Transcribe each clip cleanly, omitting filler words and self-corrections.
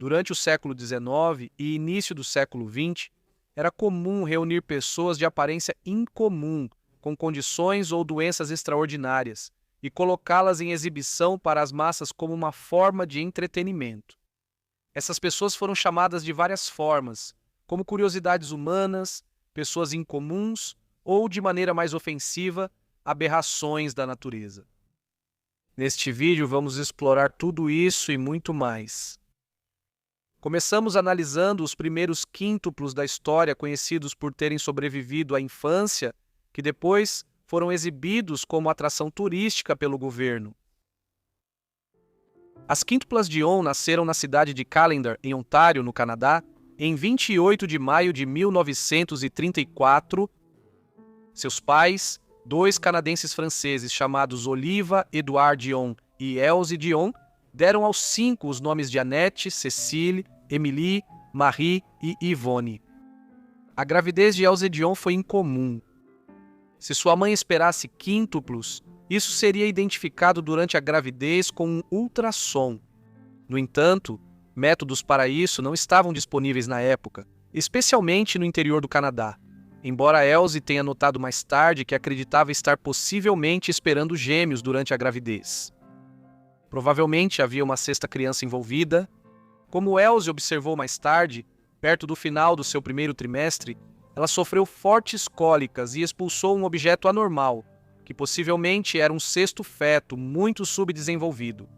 Durante o século XIX e início do século XX, era comum reunir pessoas de aparência incomum, com condições ou doenças extraordinárias, e colocá-las em exibição para as massas como uma forma de entretenimento. Essas pessoas foram chamadas de várias formas, como curiosidades humanas, pessoas incomuns ou, de maneira mais ofensiva, aberrações da natureza. Neste vídeo vamos explorar tudo isso e muito mais. Começamos analisando os primeiros quíntuplos da história conhecidos por terem sobrevivido à infância, que depois foram exibidos como atração turística pelo governo. As quíntuplas Dion nasceram na cidade de Callander, em Ontário, no Canadá, em 28 de maio de 1934. Seus pais, dois canadenses franceses chamados Oliva Edouard Dion e Elze Dion, deram aos 5 os nomes de Annette, Cécile, Émilie, Marie e Yvonne. A gravidez de Elze Dion foi incomum. Se sua mãe esperasse quíntuplos, isso seria identificado durante a gravidez com um ultrassom. No entanto, métodos para isso não estavam disponíveis na época, especialmente no interior do Canadá, embora Elze tenha notado mais tarde que acreditava estar possivelmente esperando gêmeos durante a gravidez. Provavelmente havia uma sexta criança envolvida. Como Elze observou mais tarde, perto do final do seu primeiro trimestre, ela sofreu fortes cólicas e expulsou um objeto anormal, que possivelmente era um sexto feto muito subdesenvolvido.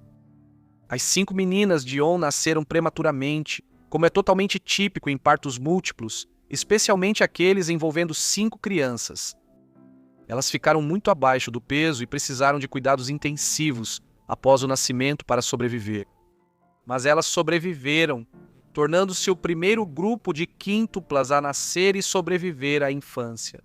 As 5 meninas Dion nasceram prematuramente, como é totalmente típico em partos múltiplos, especialmente aqueles envolvendo 5 crianças. Elas ficaram muito abaixo do peso e precisaram de cuidados intensivos após o nascimento para sobreviver. Mas elas sobreviveram, tornando-se o primeiro grupo de quíntuplas a nascer e sobreviver à infância.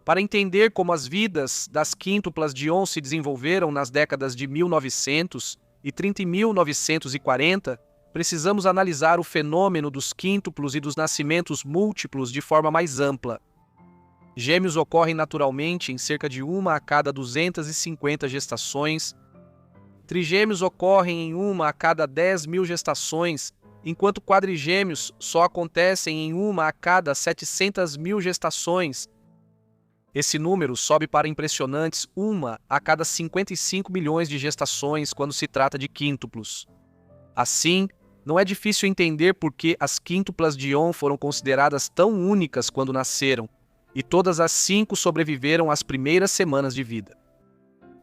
Para entender como as vidas das quíntuplas Dion se desenvolveram nas décadas de 1930 e 1940, precisamos analisar o fenômeno dos quíntuplos e dos nascimentos múltiplos de forma mais ampla. Gêmeos ocorrem naturalmente em cerca de 1 a cada 250 gestações. Trigêmeos ocorrem em 1 a cada 10.000 gestações, enquanto quadrigêmeos só acontecem em 1 a cada 700.000 gestações. Esse número sobe para impressionantes 1 a cada 55 milhões de gestações quando se trata de quíntuplos. Assim, não é difícil entender por que as quíntuplas Dion foram consideradas tão únicas quando nasceram, e todas as 5 sobreviveram às primeiras semanas de vida.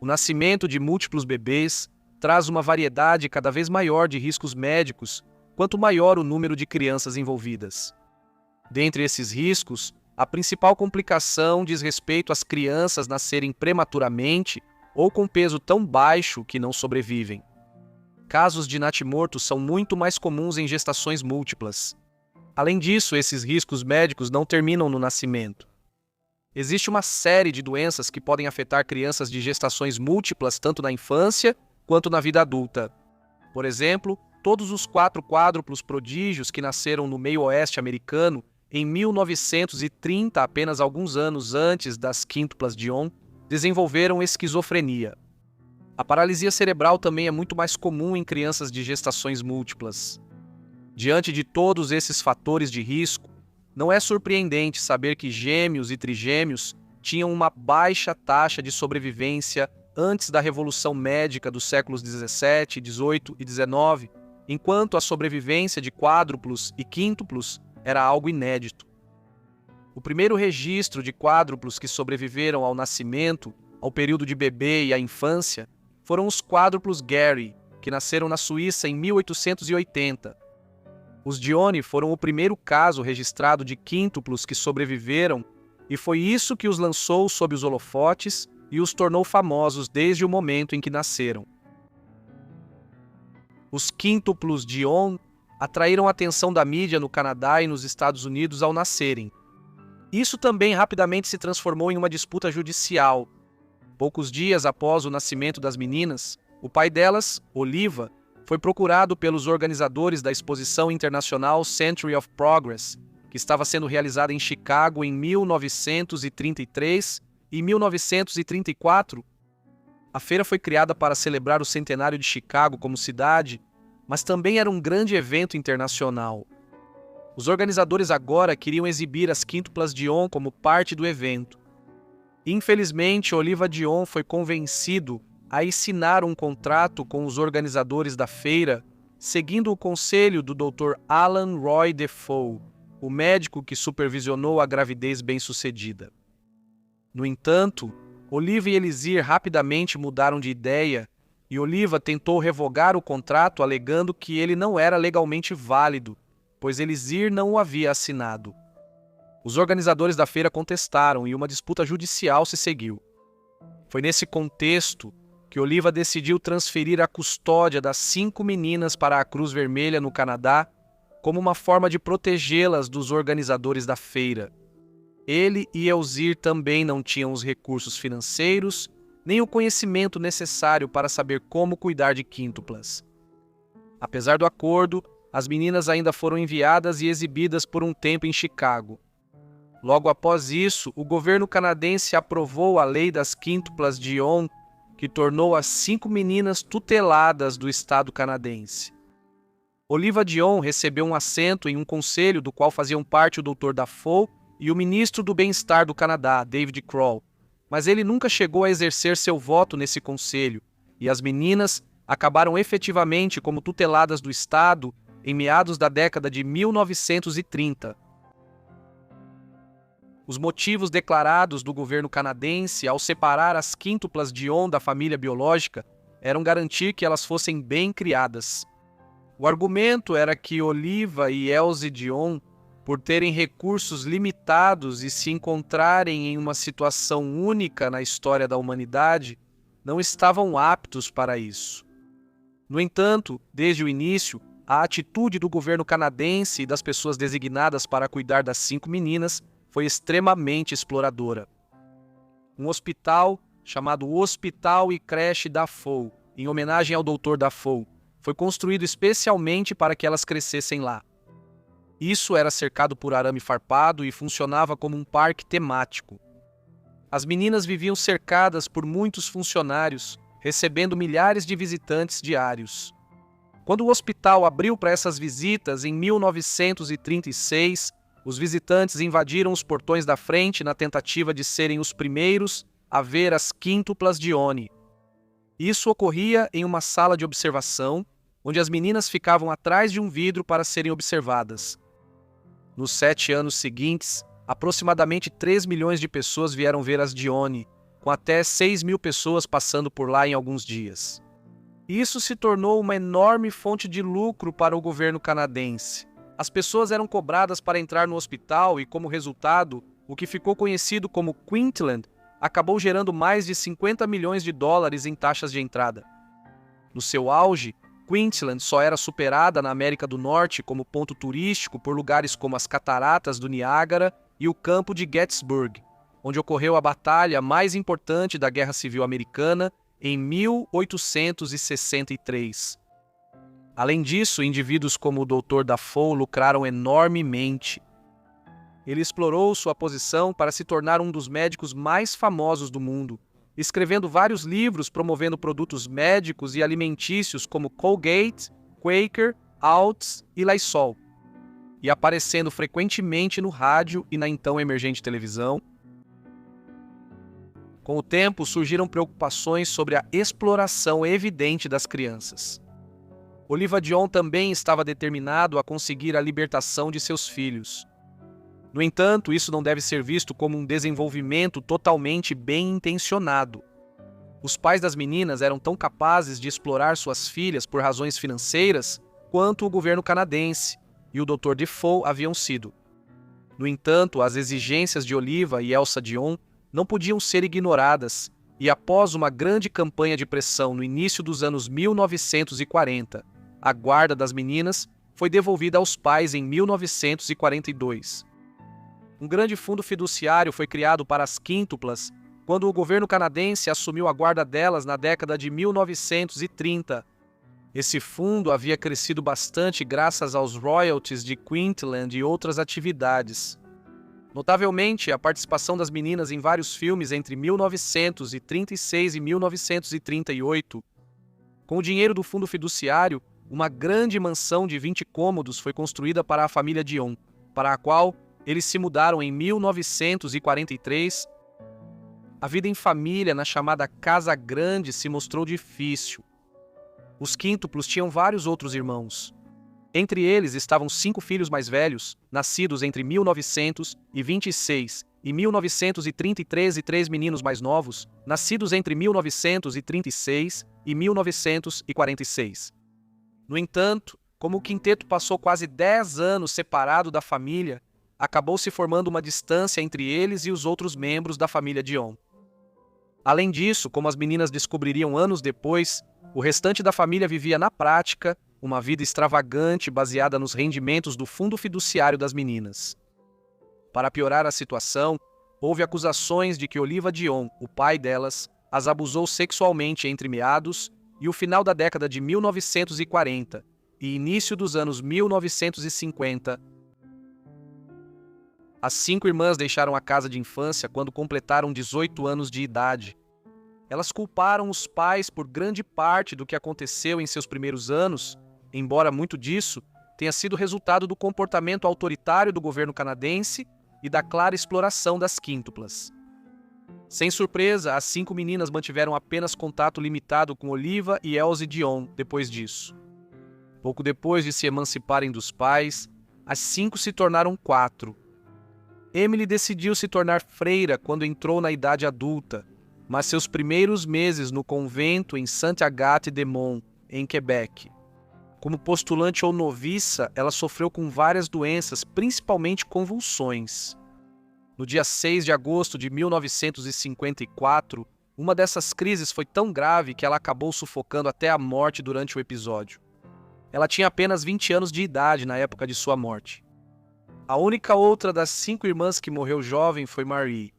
O nascimento de múltiplos bebês traz uma variedade cada vez maior de riscos médicos, quanto maior o número de crianças envolvidas. Dentre esses riscos, a principal complicação diz respeito às crianças nascerem prematuramente ou com peso tão baixo que não sobrevivem. Casos de natimorto são muito mais comuns em gestações múltiplas. Além disso, esses riscos médicos não terminam no nascimento. Existe uma série de doenças que podem afetar crianças de gestações múltiplas tanto na infância quanto na vida adulta. Por exemplo, todos os 4 quádruplos prodígios que nasceram no meio-oeste americano em 1930, apenas alguns anos antes das quíntuplas Dion, desenvolveram esquizofrenia. A paralisia cerebral também é muito mais comum em crianças de gestações múltiplas. Diante de todos esses fatores de risco, não é surpreendente saber que gêmeos e trigêmeos tinham uma baixa taxa de sobrevivência antes da Revolução Médica dos séculos 17, 18 e 19, enquanto a sobrevivência de quádruplos e quíntuplos era algo inédito. O primeiro registro de quádruplos que sobreviveram ao nascimento, ao período de bebê e à infância, foram os quádruplos Gary, que nasceram na Suíça em 1880. Os Dione foram o primeiro caso registrado de quíntuplos que sobreviveram, e foi isso que os lançou sob os holofotes e os tornou famosos desde o momento em que nasceram. Os quíntuplos Dion atraíram a atenção da mídia no Canadá e nos Estados Unidos ao nascerem. Isso também rapidamente se transformou em uma disputa judicial. Poucos dias após o nascimento das meninas, o pai delas, Oliva, foi procurado pelos organizadores da exposição internacional Century of Progress, que estava sendo realizada em Chicago em 1933 e 1934. A feira foi criada para celebrar o centenário de Chicago como cidade, mas também era um grande evento internacional. Os organizadores agora queriam exibir as quíntuplas Dion como parte do evento. Infelizmente, Oliva Dion foi convencido a assinar um contrato com os organizadores da feira, seguindo o conselho do Dr. Alan Roy Defoe, o médico que supervisionou a gravidez bem-sucedida. No entanto, Oliva e Elizir rapidamente mudaram de ideia e Oliva tentou revogar o contrato alegando que ele não era legalmente válido, pois Elizir não o havia assinado. Os organizadores da feira contestaram e uma disputa judicial se seguiu. Foi nesse contexto que Oliva decidiu transferir a custódia das 5 meninas para a Cruz Vermelha no Canadá como uma forma de protegê-las dos organizadores da feira. Ele e Elzir também não tinham os recursos financeiros nem o conhecimento necessário para saber como cuidar de quíntuplas. Apesar do acordo, as meninas ainda foram enviadas e exibidas por um tempo em Chicago. Logo após isso, o governo canadense aprovou a Lei das Quíntuplas Dion, que tornou as 5 meninas tuteladas do Estado canadense. Oliva Dion recebeu um assento em um conselho do qual faziam parte o Dr. Dafoe e o ministro do Bem-Estar do Canadá, David Kroll, mas ele nunca chegou a exercer seu voto nesse conselho, e as meninas acabaram efetivamente como tuteladas do Estado em meados da década de 1930. Os motivos declarados do governo canadense ao separar as quíntuplas Dion da família biológica eram garantir que elas fossem bem criadas. O argumento era que Oliva e Elsie Dion, por terem recursos limitados e se encontrarem em uma situação única na história da humanidade, não estavam aptos para isso. No entanto, desde o início, a atitude do governo canadense e das pessoas designadas para cuidar das 5 meninas foi extremamente exploradora. Um hospital, chamado Hospital e Creche Dafoe, em homenagem ao Dr. Dafoe, foi construído especialmente para que elas crescessem lá. Isso era cercado por arame farpado e funcionava como um parque temático. As meninas viviam cercadas por muitos funcionários, recebendo milhares de visitantes diários. Quando o hospital abriu para essas visitas em 1936, os visitantes invadiram os portões da frente na tentativa de serem os primeiros a ver as quíntuplas Dione. Isso ocorria em uma sala de observação, onde as meninas ficavam atrás de um vidro para serem observadas. Nos 7 anos seguintes, aproximadamente 3 milhões de pessoas vieram ver as Dione, com até 6 mil pessoas passando por lá em alguns dias. Isso se tornou uma enorme fonte de lucro para o governo canadense. As pessoas eram cobradas para entrar no hospital e, como resultado, o que ficou conhecido como Queensland acabou gerando mais de 50 milhões de dólares em taxas de entrada. No seu auge, Queensland só era superada na América do Norte como ponto turístico por lugares como as Cataratas do Niágara e o campo de Gettysburg, onde ocorreu a batalha mais importante da Guerra Civil Americana em 1863. Além disso, indivíduos como o Dr. Dafoe lucraram enormemente. Ele explorou sua posição para se tornar um dos médicos mais famosos do mundo, escrevendo vários livros promovendo produtos médicos e alimentícios como Colgate, Quaker, Alts e Lysol, e aparecendo frequentemente no rádio e na então emergente televisão. Com o tempo, surgiram preocupações sobre a exploração evidente das crianças. Oliva Dion também estava determinado a conseguir a libertação de seus filhos. No entanto, isso não deve ser visto como um desenvolvimento totalmente bem intencionado. Os pais das meninas eram tão capazes de explorar suas filhas por razões financeiras quanto o governo canadense e o Dr. Defoe haviam sido. No entanto, as exigências de Oliva e Elsa Dion não podiam ser ignoradas, e após uma grande campanha de pressão no início dos anos 1940, a guarda das meninas foi devolvida aos pais em 1942. Um grande fundo fiduciário foi criado para as quíntuplas quando o governo canadense assumiu a guarda delas na década de 1930. Esse fundo havia crescido bastante graças aos royalties de Queensland e outras atividades. Notavelmente, a participação das meninas em vários filmes entre 1936 e 1938. Com o dinheiro do fundo fiduciário, uma grande mansão de 20 cômodos foi construída para a família Dion, para a qual eles se mudaram em 1943. A vida em família na chamada Casa Grande se mostrou difícil. Os quíntuplos tinham vários outros irmãos. Entre eles estavam 5 filhos mais velhos, nascidos entre 1926 e 1933, e 3 meninos mais novos, nascidos entre 1936 e 1946. No entanto, como o quinteto passou quase 10 anos separado da família, acabou se formando uma distância entre eles e os outros membros da família Dion. Além disso, como as meninas descobririam anos depois, o restante da família vivia na prática uma vida extravagante baseada nos rendimentos do fundo fiduciário das meninas. Para piorar a situação, houve acusações de que Oliva Dion, o pai delas, as abusou sexualmente entre meados e o final da década de 1940 e início dos anos 1950. As 5 irmãs deixaram a casa de infância quando completaram 18 anos de idade. Elas culparam os pais por grande parte do que aconteceu em seus primeiros anos, embora muito disso tenha sido resultado do comportamento autoritário do governo canadense e da clara exploração das quíntuplas. Sem surpresa, as 5 meninas mantiveram apenas contato limitado com Oliva e Elsie Dion depois disso. Pouco depois de se emanciparem dos pais, as 5 se tornaram 4. Emily decidiu se tornar freira quando entrou na idade adulta, mas seus primeiros meses no convento em Sainte-Agathe-de-Mont, em Quebec. Como postulante ou noviça, ela sofreu com várias doenças, principalmente convulsões. No dia 6 de agosto de 1954, uma dessas crises foi tão grave que ela acabou sufocando até a morte durante o episódio. Ela tinha apenas 20 anos de idade na época de sua morte. A única outra das 5 irmãs que morreu jovem foi Marie.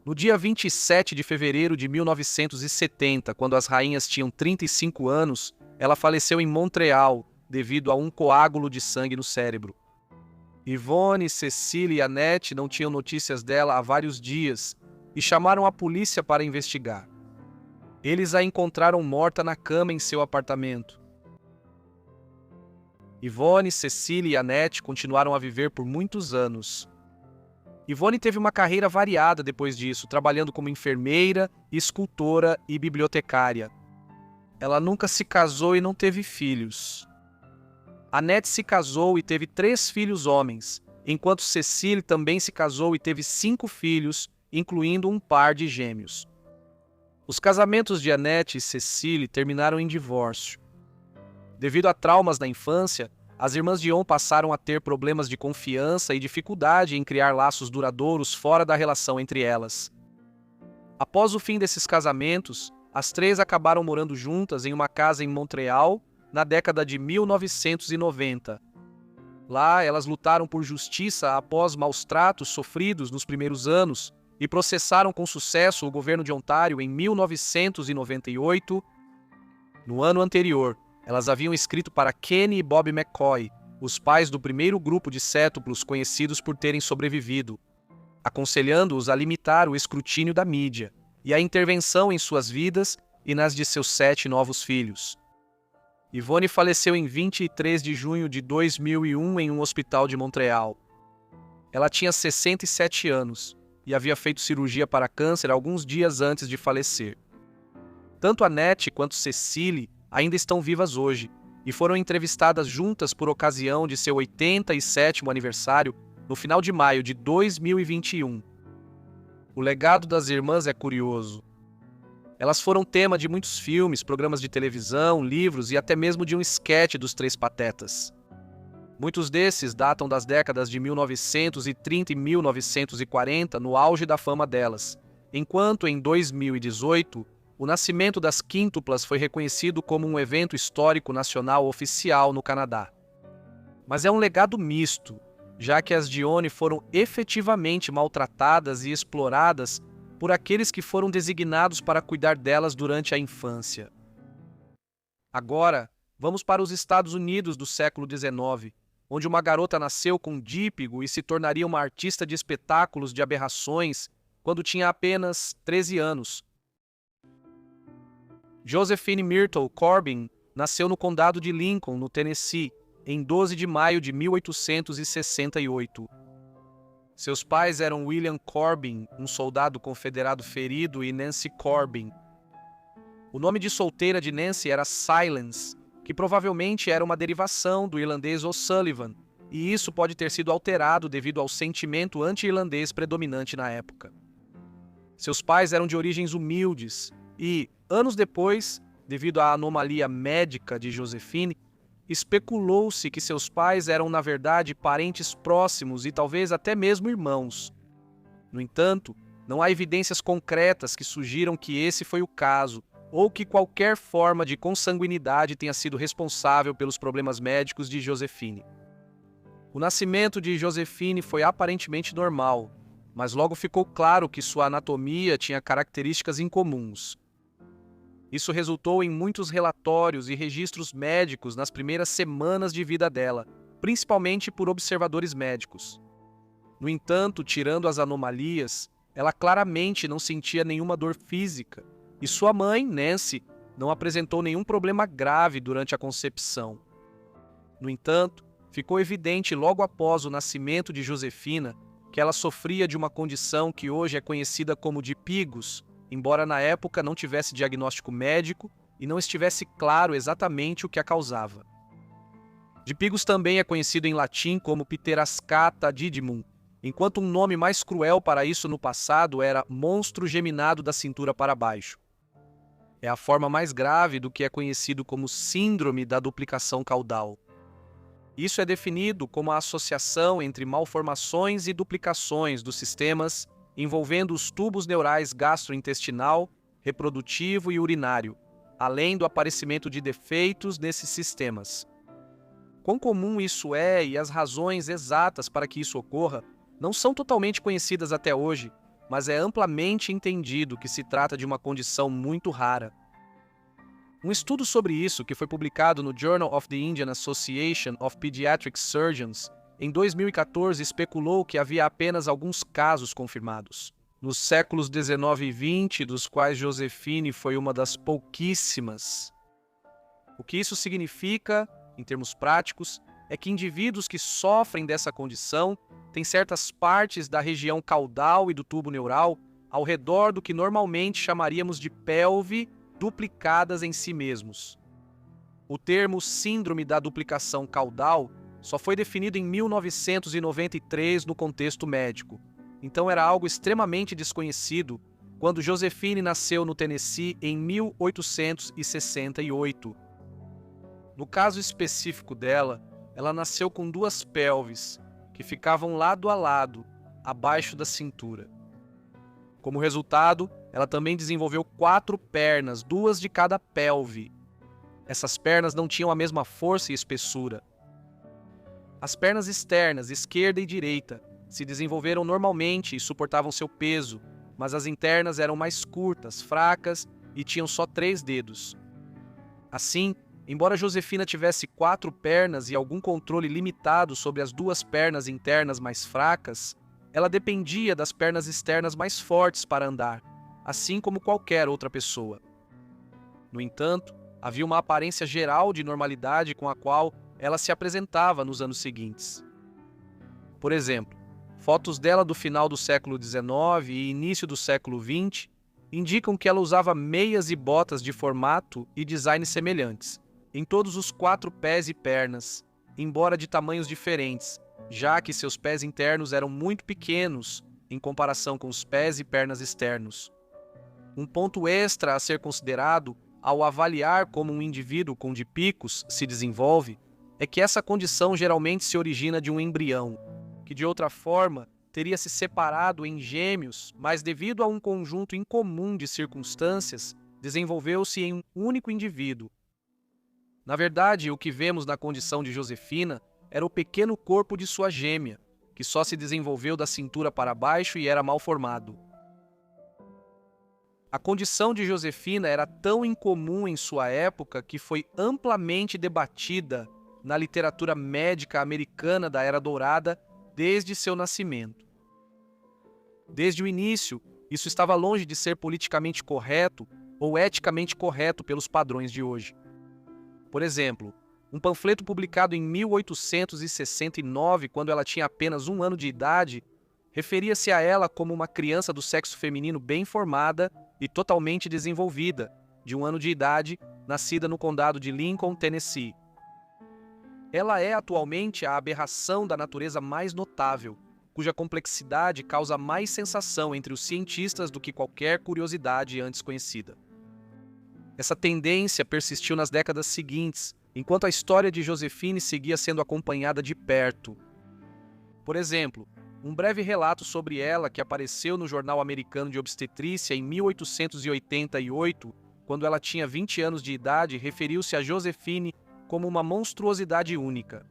No dia 27 de fevereiro de 1970, quando as rainhas tinham 35 anos, ela faleceu em Montreal devido a um coágulo de sangue no cérebro. Yvonne, Cecile e Annette não tinham notícias dela há vários dias e chamaram a polícia para investigar. Eles a encontraram morta na cama em seu apartamento. Yvonne, Cecile e Annette continuaram a viver por muitos anos. Yvonne teve uma carreira variada depois disso, trabalhando como enfermeira, escultora e bibliotecária. Ela nunca se casou e não teve filhos. Annette se casou e teve 3 filhos homens, enquanto Cecile também se casou e teve 5 filhos, incluindo um par de gêmeos. Os casamentos de Annette e Cecile terminaram em divórcio. Devido a traumas na infância, as irmãs Dion passaram a ter problemas de confiança e dificuldade em criar laços duradouros fora da relação entre elas. Após o fim desses casamentos, as 3 acabaram morando juntas em uma casa em Montreal na década de 1990. Lá, elas lutaram por justiça após maus-tratos sofridos nos primeiros anos e processaram com sucesso o governo de Ontário em 1998. No ano anterior, elas haviam escrito para Kenny e Bob McCoy, os pais do primeiro grupo de cétuplos conhecidos por terem sobrevivido, aconselhando-os a limitar o escrutínio da mídia e a intervenção em suas vidas e nas de seus 7 novos filhos. Yvonne faleceu em 23 de junho de 2001 em um hospital de Montreal. Ela tinha 67 anos e havia feito cirurgia para câncer alguns dias antes de falecer. Tanto Annette quanto Cecile ainda estão vivas hoje e foram entrevistadas juntas por ocasião de seu 87º aniversário no final de maio de 2021. O legado das irmãs é curioso. Elas foram tema de muitos filmes, programas de televisão, livros e até mesmo de um esquete dos Três Patetas. Muitos desses datam das décadas de 1930 e 1940, no auge da fama delas, enquanto em 2018, o nascimento das quíntuplas foi reconhecido como um evento histórico nacional oficial no Canadá. Mas é um legado misto, já que as Dion foram efetivamente maltratadas e exploradas por aqueles que foram designados para cuidar delas durante a infância. Agora, vamos para os Estados Unidos do século XIX, onde uma garota nasceu com dípigo e se tornaria uma artista de espetáculos de aberrações quando tinha apenas 13 anos. Josephine Myrtle Corbin nasceu no condado de Lincoln, no Tennessee, em 12 de maio de 1868. Seus pais eram William Corbin, um soldado confederado ferido, e Nancy Corbin. O nome de solteira de Nancy era Silence, que provavelmente era uma derivação do irlandês O'Sullivan, e isso pode ter sido alterado devido ao sentimento anti-irlandês predominante na época. Seus pais eram de origens humildes e, anos depois, devido à anomalia médica de Josephine, especulou-se que seus pais eram, na verdade, parentes próximos e talvez até mesmo irmãos. No entanto, não há evidências concretas que sugiram que esse foi o caso, ou que qualquer forma de consanguinidade tenha sido responsável pelos problemas médicos de Josephine. O nascimento de Josephine foi aparentemente normal, mas logo ficou claro que sua anatomia tinha características incomuns. Isso resultou em muitos relatórios e registros médicos nas primeiras semanas de vida dela, principalmente por observadores médicos. No entanto, tirando as anomalias, ela claramente não sentia nenhuma dor física, e sua mãe, Nancy, não apresentou nenhum problema grave durante a concepção. No entanto, ficou evidente logo após o nascimento de Josefina que ela sofria de uma condição que hoje é conhecida como de Pigos, embora na época não tivesse diagnóstico médico e não estivesse claro exatamente o que a causava. De Pigos também é conhecido em latim como Pterascata didymum, enquanto um nome mais cruel para isso no passado era monstro geminado da cintura para baixo. É a forma mais grave do que é conhecido como síndrome da duplicação caudal. Isso é definido como a associação entre malformações e duplicações dos sistemas envolvendo os tubos neurais gastrointestinal, reprodutivo e urinário, além do aparecimento de defeitos nesses sistemas. Quão comum isso é e as razões exatas para que isso ocorra não são totalmente conhecidas até hoje, mas é amplamente entendido que se trata de uma condição muito rara. Um estudo sobre isso, que foi publicado no Journal of the Indian Association of Pediatric Surgeons, em 2014, especulou que havia apenas alguns casos confirmados. Nos séculos 19 e 20, dos quais Josephine foi uma das pouquíssimas. O que isso significa, em termos práticos, é que indivíduos que sofrem dessa condição têm certas partes da região caudal e do tubo neural ao redor do que normalmente chamaríamos de pelve duplicadas em si mesmos. O termo síndrome da duplicação caudal só foi definido em 1993 no contexto médico, então era algo extremamente desconhecido quando Josephine nasceu no Tennessee em 1868. No caso específico dela, ela nasceu com duas pelvis, que ficavam lado a lado, abaixo da cintura. Como resultado, ela também desenvolveu 4 pernas, 2 de cada pelve. Essas pernas não tinham a mesma força e espessura. As pernas externas, esquerda e direita, se desenvolveram normalmente e suportavam seu peso, mas as internas eram mais curtas, fracas e tinham só 3 dedos. Assim, embora Josefina tivesse 4 pernas e algum controle limitado sobre as 2 pernas internas mais fracas, ela dependia das pernas externas mais fortes para andar, assim como qualquer outra pessoa. No entanto, havia uma aparência geral de normalidade com a qual ela se apresentava nos anos seguintes. Por exemplo, fotos dela do final do século XIX e início do século XX indicam que ela usava meias e botas de formato e design semelhantes, em todos os 4 pés e pernas, embora de tamanhos diferentes, já que seus pés internos eram muito pequenos em comparação com os pés e pernas externos. Um ponto extra a ser considerado ao avaliar como um indivíduo com dipicos se desenvolve é que essa condição geralmente se origina de um embrião, que de outra forma teria se separado em gêmeos, mas devido a um conjunto incomum de circunstâncias, desenvolveu-se em um único indivíduo. Na verdade, o que vemos na condição de Josefina era o pequeno corpo de sua gêmea, que só se desenvolveu da cintura para baixo e era mal formado. A condição de Josefina era tão incomum em sua época que foi amplamente debatida na literatura médica americana da Era Dourada desde seu nascimento. Desde o início, isso estava longe de ser politicamente correto ou eticamente correto pelos padrões de hoje. Por exemplo, um panfleto publicado em 1869, quando ela tinha apenas 1 ano de idade, referia-se a ela como uma criança do sexo feminino bem formada e totalmente desenvolvida, de 1 ano de idade, nascida no condado de Lincoln, Tennessee. Ela é atualmente a aberração da natureza mais notável, cuja complexidade causa mais sensação entre os cientistas do que qualquer curiosidade antes conhecida. Essa tendência persistiu nas décadas seguintes, enquanto a história de Josephine seguia sendo acompanhada de perto. Por exemplo, um breve relato sobre ela que apareceu no Jornal Americano de Obstetrícia em 1888, quando ela tinha 20 anos de idade, referiu-se a Josephine como uma monstruosidade única.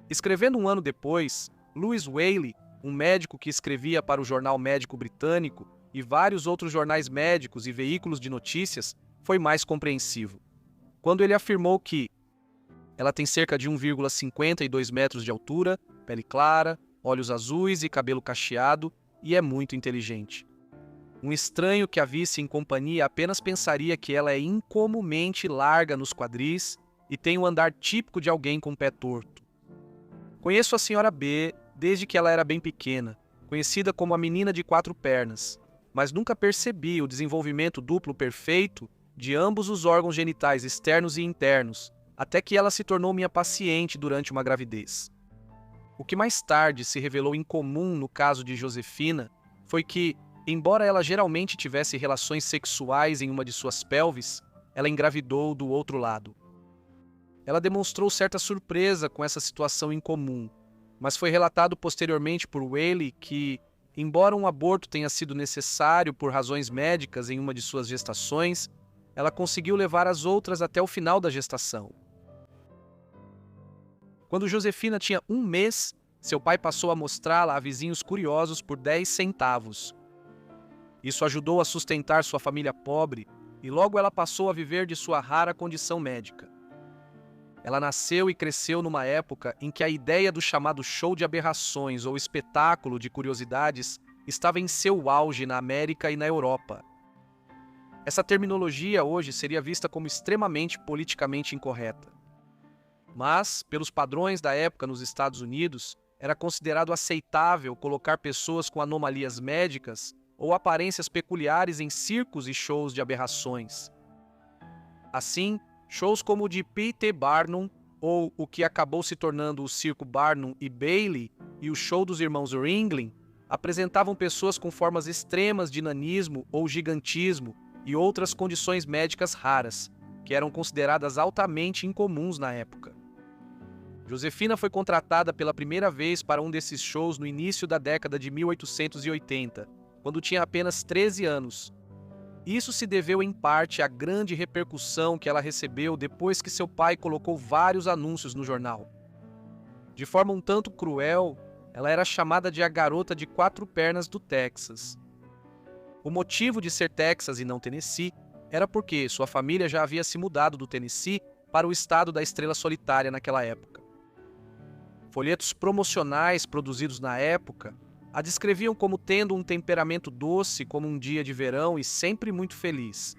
Escrevendo 1 ano depois, Louis Whaley, um médico que escrevia para o Jornal Médico Britânico e vários outros jornais médicos e veículos de notícias, foi mais compreensivo, quando ele afirmou que ela tem cerca de 1,52 metros de altura, pele clara, olhos azuis e cabelo cacheado, e é muito inteligente. Um estranho que a visse em companhia apenas pensaria que ela é incomumente larga nos quadris e tem um andar típico de alguém com o pé torto. Conheço a senhora B desde que ela era bem pequena, conhecida como a menina de 4 pernas, mas nunca percebi o desenvolvimento duplo perfeito de ambos os órgãos genitais externos e internos, até que ela se tornou minha paciente durante uma gravidez. O que mais tarde se revelou incomum no caso de Josefina foi que, embora ela geralmente tivesse relações sexuais em uma de suas pelvis, ela engravidou do outro lado. Ela demonstrou certa surpresa com essa situação incomum, mas foi relatado posteriormente por Whaley que, embora um aborto tenha sido necessário por razões médicas em uma de suas gestações, ela conseguiu levar as outras até o final da gestação. Quando Josefina tinha 1 mês, seu pai passou a mostrá-la a vizinhos curiosos por 10 centavos. Isso ajudou a sustentar sua família pobre e logo ela passou a viver de sua rara condição médica. Ela nasceu e cresceu numa época em que a ideia do chamado show de aberrações ou espetáculo de curiosidades estava em seu auge na América e na Europa. Essa terminologia hoje seria vista como extremamente politicamente incorreta. Mas, pelos padrões da época nos Estados Unidos, era considerado aceitável colocar pessoas com anomalias médicas ou aparências peculiares em circos e shows de aberrações. Assim, shows como o de P.T. Barnum, ou o que acabou se tornando o circo Barnum e Bailey, e o show dos irmãos Ringling, apresentavam pessoas com formas extremas de nanismo ou gigantismo e outras condições médicas raras, que eram consideradas altamente incomuns na época. Josefina foi contratada pela primeira vez para um desses shows no início da década de 1880, quando tinha apenas 13 anos. Isso se deveu em parte à grande repercussão que ela recebeu depois que seu pai colocou vários anúncios no jornal. De forma um tanto cruel, ela era chamada de a garota de 4 pernas do Texas. O motivo de ser Texas e não Tennessee era porque sua família já havia se mudado do Tennessee para o estado da Estrela Solitária naquela época. Folhetos promocionais produzidos na época a descreviam como tendo um temperamento doce como um dia de verão e sempre muito feliz.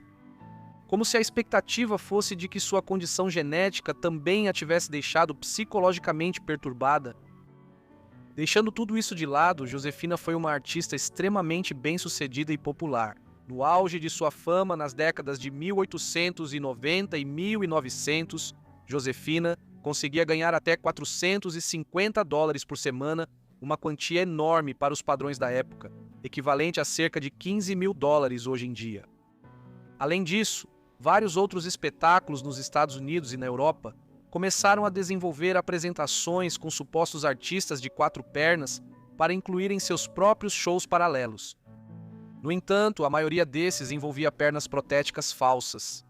Como se a expectativa fosse de que sua condição genética também a tivesse deixado psicologicamente perturbada. Deixando tudo isso de lado, Josefina foi uma artista extremamente bem-sucedida e popular. No auge de sua fama nas décadas de 1890 e 1900, Josefina conseguia ganhar até $450 por semana, uma quantia enorme para os padrões da época, equivalente a cerca de $15 mil hoje em dia. Além disso, vários outros espetáculos nos Estados Unidos e na Europa começaram a desenvolver apresentações com supostos artistas de 4 pernas para incluir em seus próprios shows paralelos. No entanto, a maioria desses envolvia pernas protéticas falsas.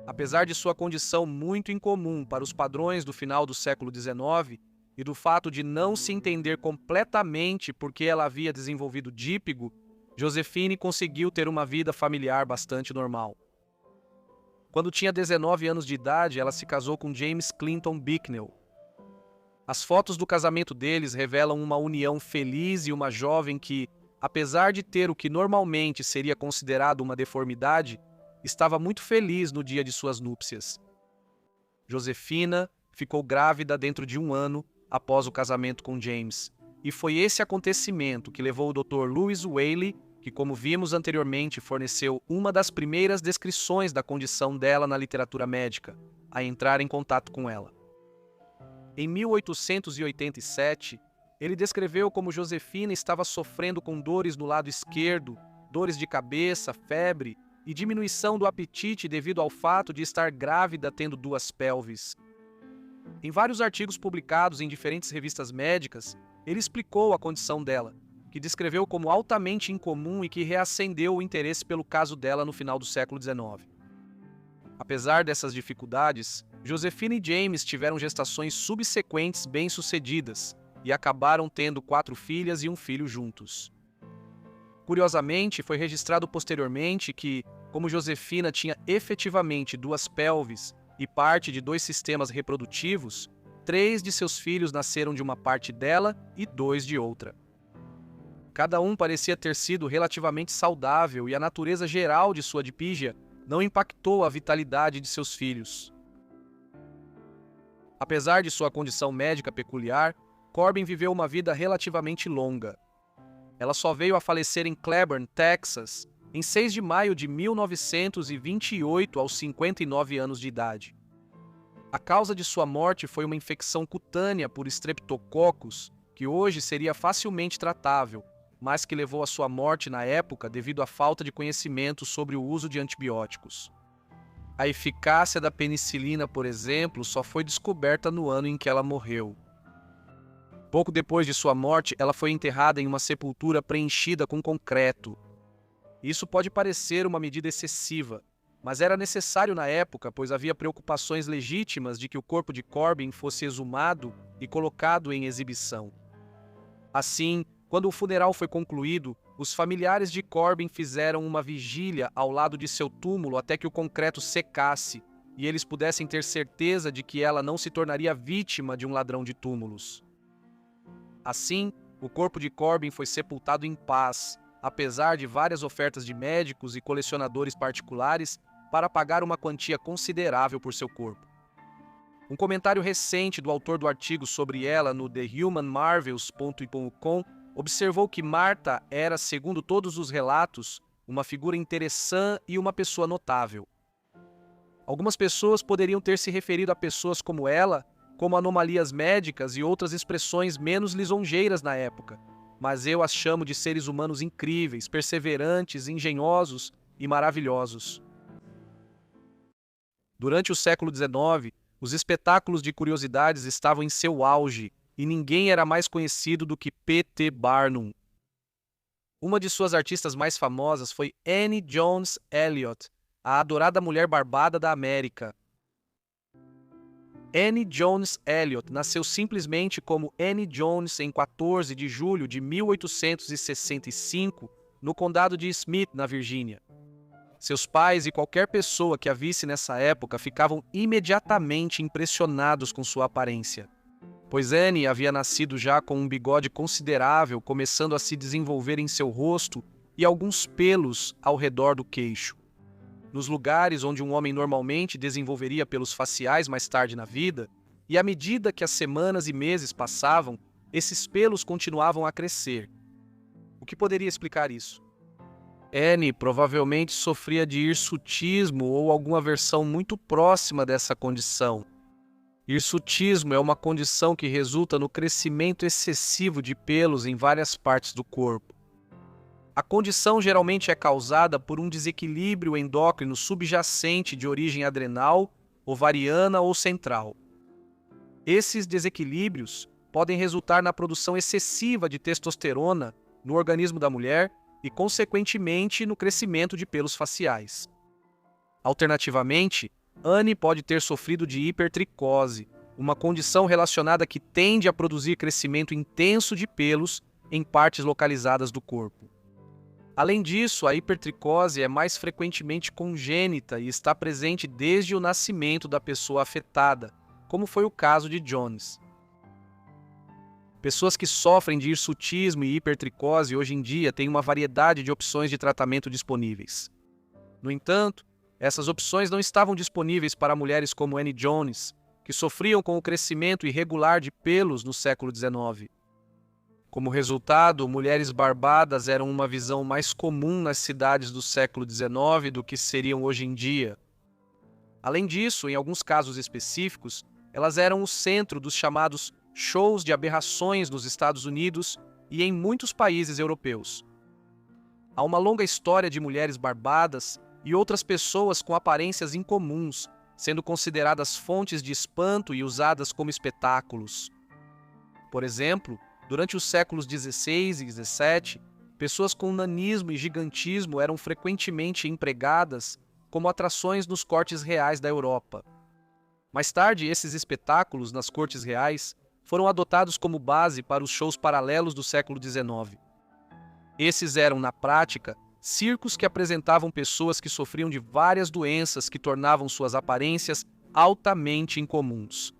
Apesar de sua condição muito incomum para os padrões do final do século XIX e do fato de não se entender completamente por que ela havia desenvolvido dípigo, Josefine conseguiu ter uma vida familiar bastante normal. Quando tinha 19 anos de idade, ela se casou com James Clinton Bicknell. As fotos do casamento deles revelam uma união feliz e uma jovem que, apesar de ter o que normalmente seria considerado uma deformidade, estava muito feliz no dia de suas núpcias. Josefina ficou grávida dentro de 1 ano após o casamento com James, e foi esse acontecimento que levou o Dr. Louis Whaley, que, como vimos anteriormente, forneceu uma das primeiras descrições da condição dela na literatura médica, a entrar em contato com ela. Em 1887, ele descreveu como Josefina estava sofrendo com dores no lado esquerdo, dores de cabeça, febre e diminuição do apetite devido ao fato de estar grávida tendo 2 pelvis. Em vários artigos publicados em diferentes revistas médicas, ele explicou a condição dela, que descreveu como altamente incomum e que reacendeu o interesse pelo caso dela no final do século XIX. Apesar dessas dificuldades, Josefina e James tiveram gestações subsequentes bem-sucedidas e acabaram tendo 4 filhas e 1 filho juntos. Curiosamente, foi registrado posteriormente que, como Josefina tinha efetivamente 2 pelvis e parte de 2 sistemas reprodutivos, 3 de seus filhos nasceram de uma parte dela e 2 de outra. Cada um parecia ter sido relativamente saudável e a natureza geral de sua dipígia não impactou a vitalidade de seus filhos. Apesar de sua condição médica peculiar, Corbin viveu uma vida relativamente longa. Ela só veio a falecer em Cleburne, Texas, em 6 de maio de 1928, aos 59 anos de idade. A causa de sua morte foi uma infecção cutânea por Streptococcus, que hoje seria facilmente tratável, mas que levou à sua morte na época devido à falta de conhecimento sobre o uso de antibióticos. A eficácia da penicilina, por exemplo, só foi descoberta no ano em que ela morreu. Pouco depois de sua morte, ela foi enterrada em uma sepultura preenchida com concreto. Isso pode parecer uma medida excessiva, mas era necessário na época, pois havia preocupações legítimas de que o corpo de Corbin fosse exumado e colocado em exibição. Assim, quando o funeral foi concluído, os familiares de Corbin fizeram uma vigília ao lado de seu túmulo até que o concreto secasse e eles pudessem ter certeza de que ela não se tornaria vítima de um ladrão de túmulos. Assim, o corpo de Corbin foi sepultado em paz, apesar de várias ofertas de médicos e colecionadores particulares para pagar uma quantia considerável por seu corpo. Um comentário recente do autor do artigo sobre ela no TheHumanMarvels.com observou que Martha era, segundo todos os relatos, uma figura interessante e uma pessoa notável. Algumas pessoas poderiam ter se referido a pessoas como ela, como anomalias médicas e outras expressões menos lisonjeiras na época, mas eu as chamo de seres humanos incríveis, perseverantes, engenhosos e maravilhosos. Durante o século XIX, os espetáculos de curiosidades estavam em seu auge e ninguém era mais conhecido do que P.T. Barnum. Uma de suas artistas mais famosas foi Annie Jones Elliot, a adorada mulher barbada da América. Annie Jones Elliot nasceu simplesmente como Annie Jones em 14 de julho de 1865, no condado de Smith, na Virgínia. Seus pais e qualquer pessoa que a visse nessa época ficavam imediatamente impressionados com sua aparência, pois Annie havia nascido já com um bigode considerável começando a se desenvolver em seu rosto e alguns pelos ao redor do queixo. Nos lugares onde um homem normalmente desenvolveria pelos faciais mais tarde na vida, e à medida que as semanas e meses passavam, esses pelos continuavam a crescer. O que poderia explicar isso? Annie provavelmente sofria de hirsutismo ou alguma versão muito próxima dessa condição. Hirsutismo é uma condição que resulta no crescimento excessivo de pelos em várias partes do corpo. A condição geralmente é causada por um desequilíbrio endócrino subjacente de origem adrenal, ovariana ou central. Esses desequilíbrios podem resultar na produção excessiva de testosterona no organismo da mulher e, consequentemente, no crescimento de pelos faciais. Alternativamente, Annie pode ter sofrido de hipertricose, uma condição relacionada que tende a produzir crescimento intenso de pelos em partes localizadas do corpo. Além disso, a hipertricose é mais frequentemente congênita e está presente desde o nascimento da pessoa afetada, como foi o caso de Jones. Pessoas que sofrem de hirsutismo e hipertricose hoje em dia têm uma variedade de opções de tratamento disponíveis. No entanto, Essas opções não estavam disponíveis para mulheres como Annie Jones, que sofriam com o crescimento irregular de pelos no século XIX. Como resultado, mulheres barbadas eram uma visão mais comum nas cidades do século XIX do que seriam hoje em dia. Além disso, em alguns casos específicos, elas eram o centro dos chamados shows de aberrações nos Estados Unidos e em muitos países europeus. Há uma longa história de mulheres barbadas e outras pessoas com aparências incomuns, sendo consideradas fontes de espanto e usadas como espetáculos. Por exemplo, durante os séculos XVI e XVII, pessoas com nanismo e gigantismo eram frequentemente empregadas como atrações nos cortes reais da Europa. Mais tarde, esses espetáculos nas cortes reais foram adotados como base para os shows paralelos do século XIX. Esses eram, na prática, circos que apresentavam pessoas que sofriam de várias doenças que tornavam suas aparências altamente incomuns.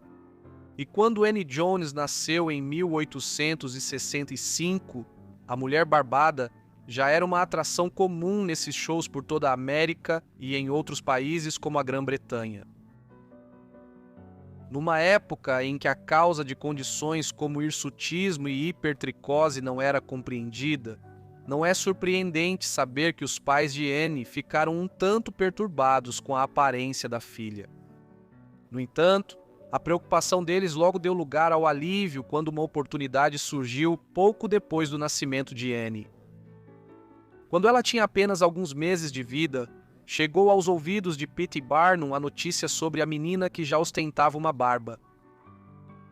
E quando Annie Jones nasceu em 1865, a mulher barbada já era uma atração comum nesses shows por toda a América e em outros países como a Grã-Bretanha. Numa época em que a causa de condições como hirsutismo e hipertricose não era compreendida, não é surpreendente saber que os pais de Annie ficaram um tanto perturbados com a aparência da filha. No entanto, a preocupação deles logo deu lugar ao alívio quando uma oportunidade surgiu pouco depois do nascimento de Annie. Quando ela tinha apenas alguns meses de vida, chegou aos ouvidos de P.T. Barnum a notícia sobre a menina que já ostentava uma barba.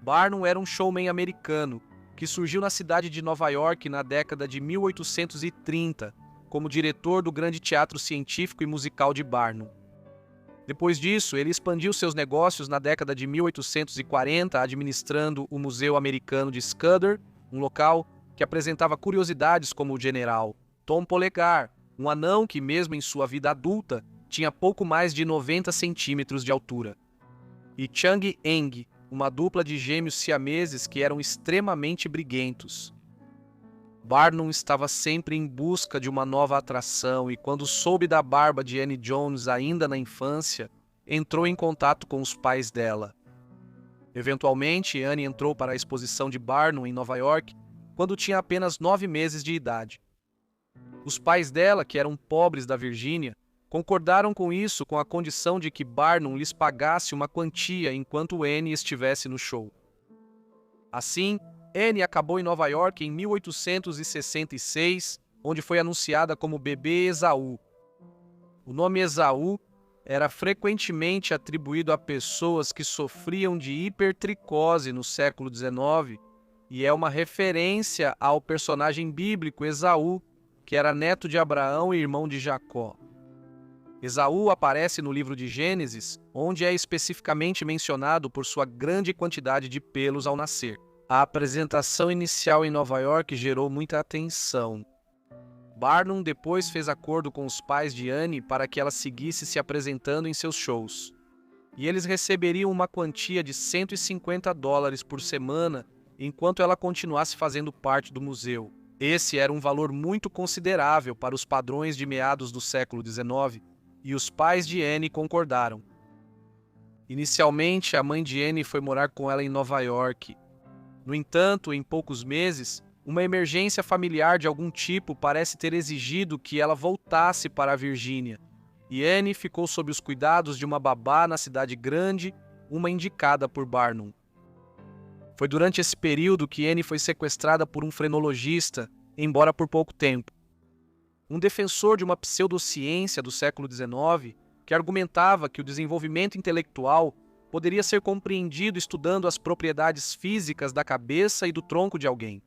Barnum era um showman americano que surgiu na cidade de Nova York na década de 1830 como diretor do Grande Teatro Científico e Musical de Barnum. Depois disso, ele expandiu seus negócios na década de 1840, administrando o Museu Americano de Scudder, um local que apresentava curiosidades como o general Tom Polegar, um anão que, mesmo em sua vida adulta, tinha pouco mais de 90 centímetros de altura, e Chang Eng, uma dupla de gêmeos siameses que eram extremamente briguentos. Barnum estava sempre em busca de uma nova atração e, quando soube da barba de Annie Jones ainda na infância, entrou em contato com os pais dela. Eventualmente, Annie entrou para a exposição de Barnum em Nova York quando tinha apenas 9 meses de idade. Os pais dela, que eram pobres da Virgínia, concordaram com isso com a condição de que Barnum lhes pagasse uma quantia enquanto Annie estivesse no show. Assim, Annie acabou em Nova York em 1866, onde foi anunciada como bebê Esaú. O nome Esaú era frequentemente atribuído a pessoas que sofriam de hipertricose no século XIX e é uma referência ao personagem bíblico Esaú, que era neto de Abraão e irmão de Jacó. Esaú aparece no livro de Gênesis, onde é especificamente mencionado por sua grande quantidade de pelos ao nascer. A apresentação inicial em Nova York gerou muita atenção. Barnum depois fez acordo com os pais de Annie para que ela seguisse se apresentando em seus shows. E eles receberiam uma quantia de $150 por semana enquanto ela continuasse fazendo parte do museu. Esse era um valor muito considerável para os padrões de meados do século XIX, e os pais de Annie concordaram. Inicialmente, a mãe de Annie foi morar com ela em Nova York. No entanto, em poucos meses, uma emergência familiar de algum tipo parece ter exigido que ela voltasse para a Virgínia, e Annie ficou sob os cuidados de uma babá na cidade grande, uma indicada por Barnum. Foi durante esse período que Annie foi sequestrada por um frenologista, embora por pouco tempo. Um defensor de uma pseudociência do século XIX, que argumentava que o desenvolvimento intelectual poderia ser compreendido estudando as propriedades físicas da cabeça e do tronco de alguém.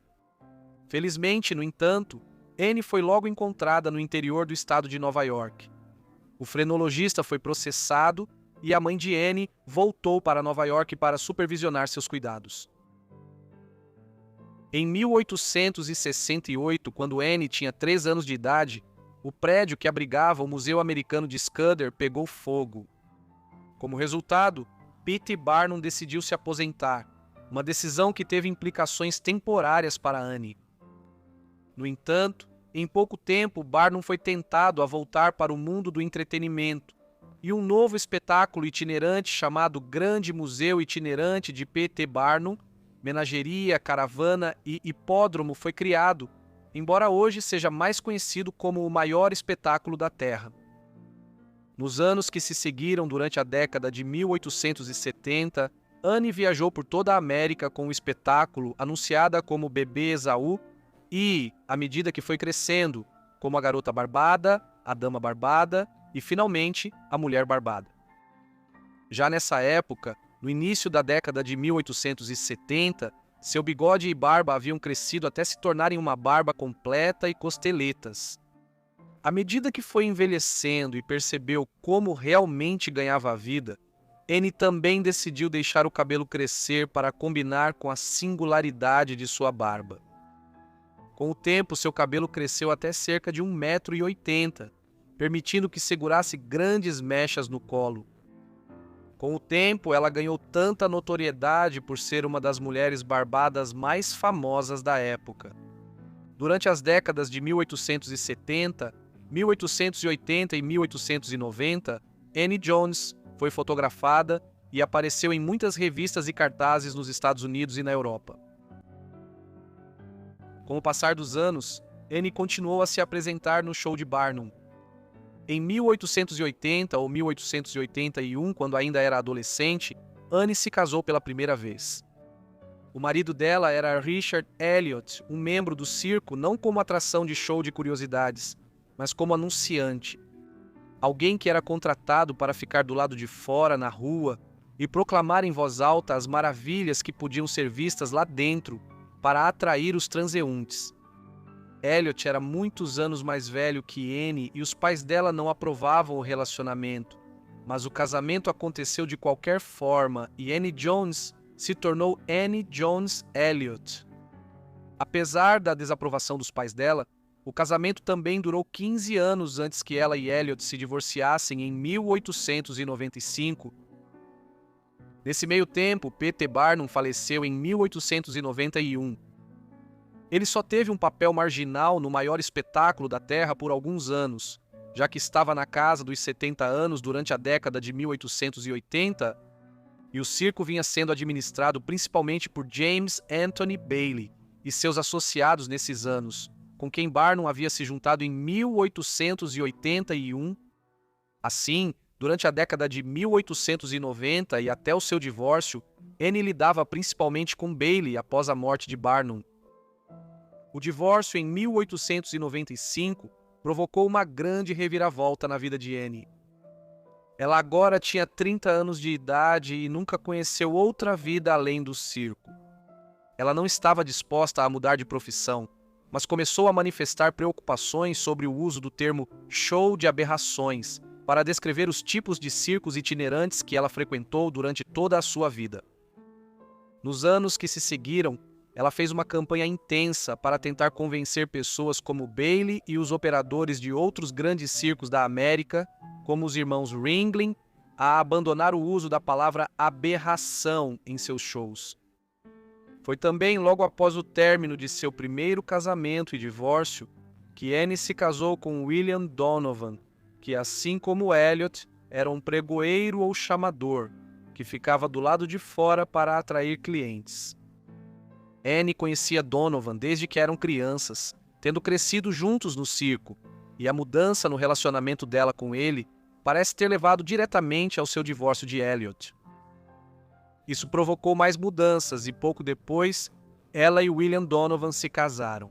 Felizmente, no entanto, Annie foi logo encontrada no interior do estado de Nova York. O frenologista foi processado e a mãe de Annie voltou para Nova York para supervisionar seus cuidados. Em 1868, quando Annie tinha 3 anos de idade, o prédio que abrigava o Museu Americano de Scudder pegou fogo. Como resultado, P.T. Barnum decidiu se aposentar, uma decisão que teve implicações temporárias para Annie. No entanto, em pouco tempo, Barnum foi tentado a voltar para o mundo do entretenimento, e um novo espetáculo itinerante chamado Grande Museu Itinerante de P.T. Barnum, menageria, caravana e hipódromo foi criado, embora hoje seja mais conhecido como o maior espetáculo da Terra. Nos anos que se seguiram durante a década de 1870, Anne viajou por toda a América com o espetáculo anunciada como Bebê Esaú e, à medida que foi crescendo, como a Garota Barbada, a Dama Barbada e, finalmente, a Mulher Barbada. Já nessa época, no início da década de 1870, seu bigode e barba haviam crescido até se tornarem uma barba completa e costeletas. À medida que foi envelhecendo e percebeu como realmente ganhava a vida, Anne também decidiu deixar o cabelo crescer para combinar com a singularidade de sua barba. Com o tempo, seu cabelo cresceu até cerca de 1,80 m, permitindo que segurasse grandes mechas no colo. Com o tempo, ela ganhou tanta notoriedade por ser uma das mulheres barbadas mais famosas da época. Durante as décadas de 1870, 1880 e 1890, Anne Jones foi fotografada e apareceu em muitas revistas e cartazes nos Estados Unidos e na Europa. Com o passar dos anos, Anne continuou a se apresentar no show de Barnum. Em 1880 ou 1881, quando ainda era adolescente, Anne se casou pela primeira vez. O marido dela era Richard Elliot, um membro do circo não como atração de show de curiosidades, mas como anunciante. Alguém que era contratado para ficar do lado de fora, na rua, e proclamar em voz alta as maravilhas que podiam ser vistas lá dentro para atrair os transeuntes. Elliot era muitos anos mais velho que Anne e os pais dela não aprovavam o relacionamento, mas o casamento aconteceu de qualquer forma e Anne Jones se tornou Anne Jones Elliot. Apesar da desaprovação dos pais dela, o casamento também durou 15 anos antes que ela e Elliot se divorciassem em 1895. Nesse meio tempo, P.T. Barnum faleceu em 1891. Ele só teve um papel marginal no maior espetáculo da Terra por alguns anos, já que estava na casa dos 70 anos durante a década de 1880, e o circo vinha sendo administrado principalmente por James Anthony Bailey e seus associados nesses anos, com quem Barnum havia se juntado em 1881. Assim, durante a década de 1890 e até o seu divórcio, Anne lidava principalmente com Bailey após a morte de Barnum. O divórcio em 1895 provocou uma grande reviravolta na vida de Anne. Ela agora tinha 30 anos de idade e nunca conheceu outra vida além do circo. Ela não estava disposta a mudar de profissão, mas começou a manifestar preocupações sobre o uso do termo show de aberrações para descrever os tipos de circos itinerantes que ela frequentou durante toda a sua vida. Nos anos que se seguiram, ela fez uma campanha intensa para tentar convencer pessoas como Bailey e os operadores de outros grandes circos da América, como os irmãos Ringling, a abandonar o uso da palavra aberração em seus shows. Foi também logo após o término de seu primeiro casamento e divórcio que Anne se casou com William Donovan, que, assim como Elliot, era um pregoeiro ou chamador, que ficava do lado de fora para atrair clientes. Anne conhecia Donovan desde que eram crianças, tendo crescido juntos no circo, e a mudança no relacionamento dela com ele parece ter levado diretamente ao seu divórcio de Elliot. Isso provocou mais mudanças e pouco depois, ela e William Donovan se casaram.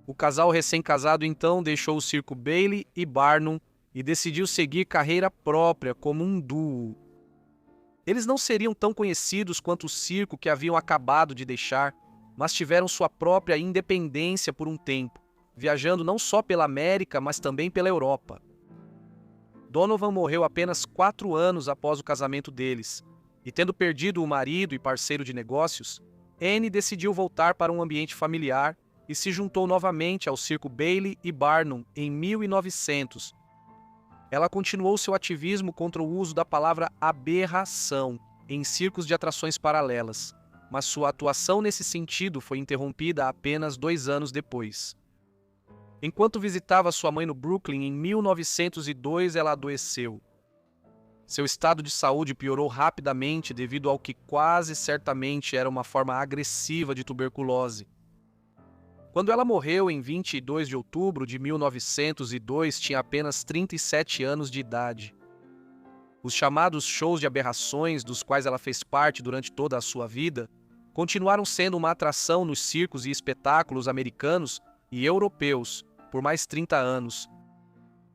O casal recém-casado então deixou o circo Bailey e Barnum e decidiu seguir carreira própria como um duo. Eles não seriam tão conhecidos quanto o circo que haviam acabado de deixar, mas tiveram sua própria independência por um tempo, viajando não só pela América, mas também pela Europa. Donovan morreu apenas 4 anos após o casamento deles, e tendo perdido o marido e parceiro de negócios, Anne decidiu voltar para um ambiente familiar e se juntou novamente ao circo Bailey e Barnum em 1900. Ela continuou seu ativismo contra o uso da palavra aberração em circos de atrações paralelas, mas sua atuação nesse sentido foi interrompida apenas 2 anos depois. Enquanto visitava sua mãe no Brooklyn em 1902, ela adoeceu. Seu estado de saúde piorou rapidamente devido ao que quase certamente era uma forma agressiva de tuberculose. Quando ela morreu em 22 de outubro de 1902, tinha apenas 37 anos de idade. Os chamados shows de aberrações, dos quais ela fez parte durante toda a sua vida, continuaram sendo uma atração nos circos e espetáculos americanos e europeus por mais 30 anos.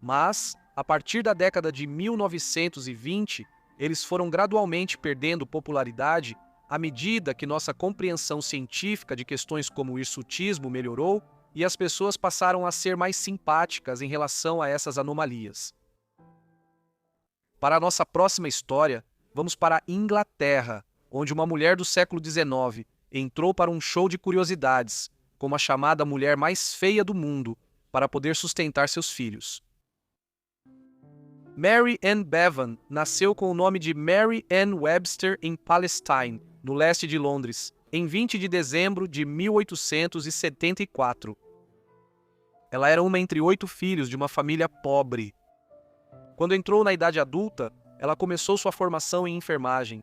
Mas, a partir da década de 1920, eles foram gradualmente perdendo popularidade à medida que nossa compreensão científica de questões como o hirsutismo melhorou e as pessoas passaram a ser mais simpáticas em relação a essas anomalias. Para a nossa próxima história, vamos para a Inglaterra, onde uma mulher do século XIX entrou para um show de curiosidades, como a chamada mulher mais feia do mundo, para poder sustentar seus filhos. Mary Ann Bevan nasceu com o nome de Mary Ann Webster em Palestine, no leste de Londres, em 20 de dezembro de 1874. Ela era uma entre 8 filhos de uma família pobre. Quando entrou na idade adulta, ela começou sua formação em enfermagem,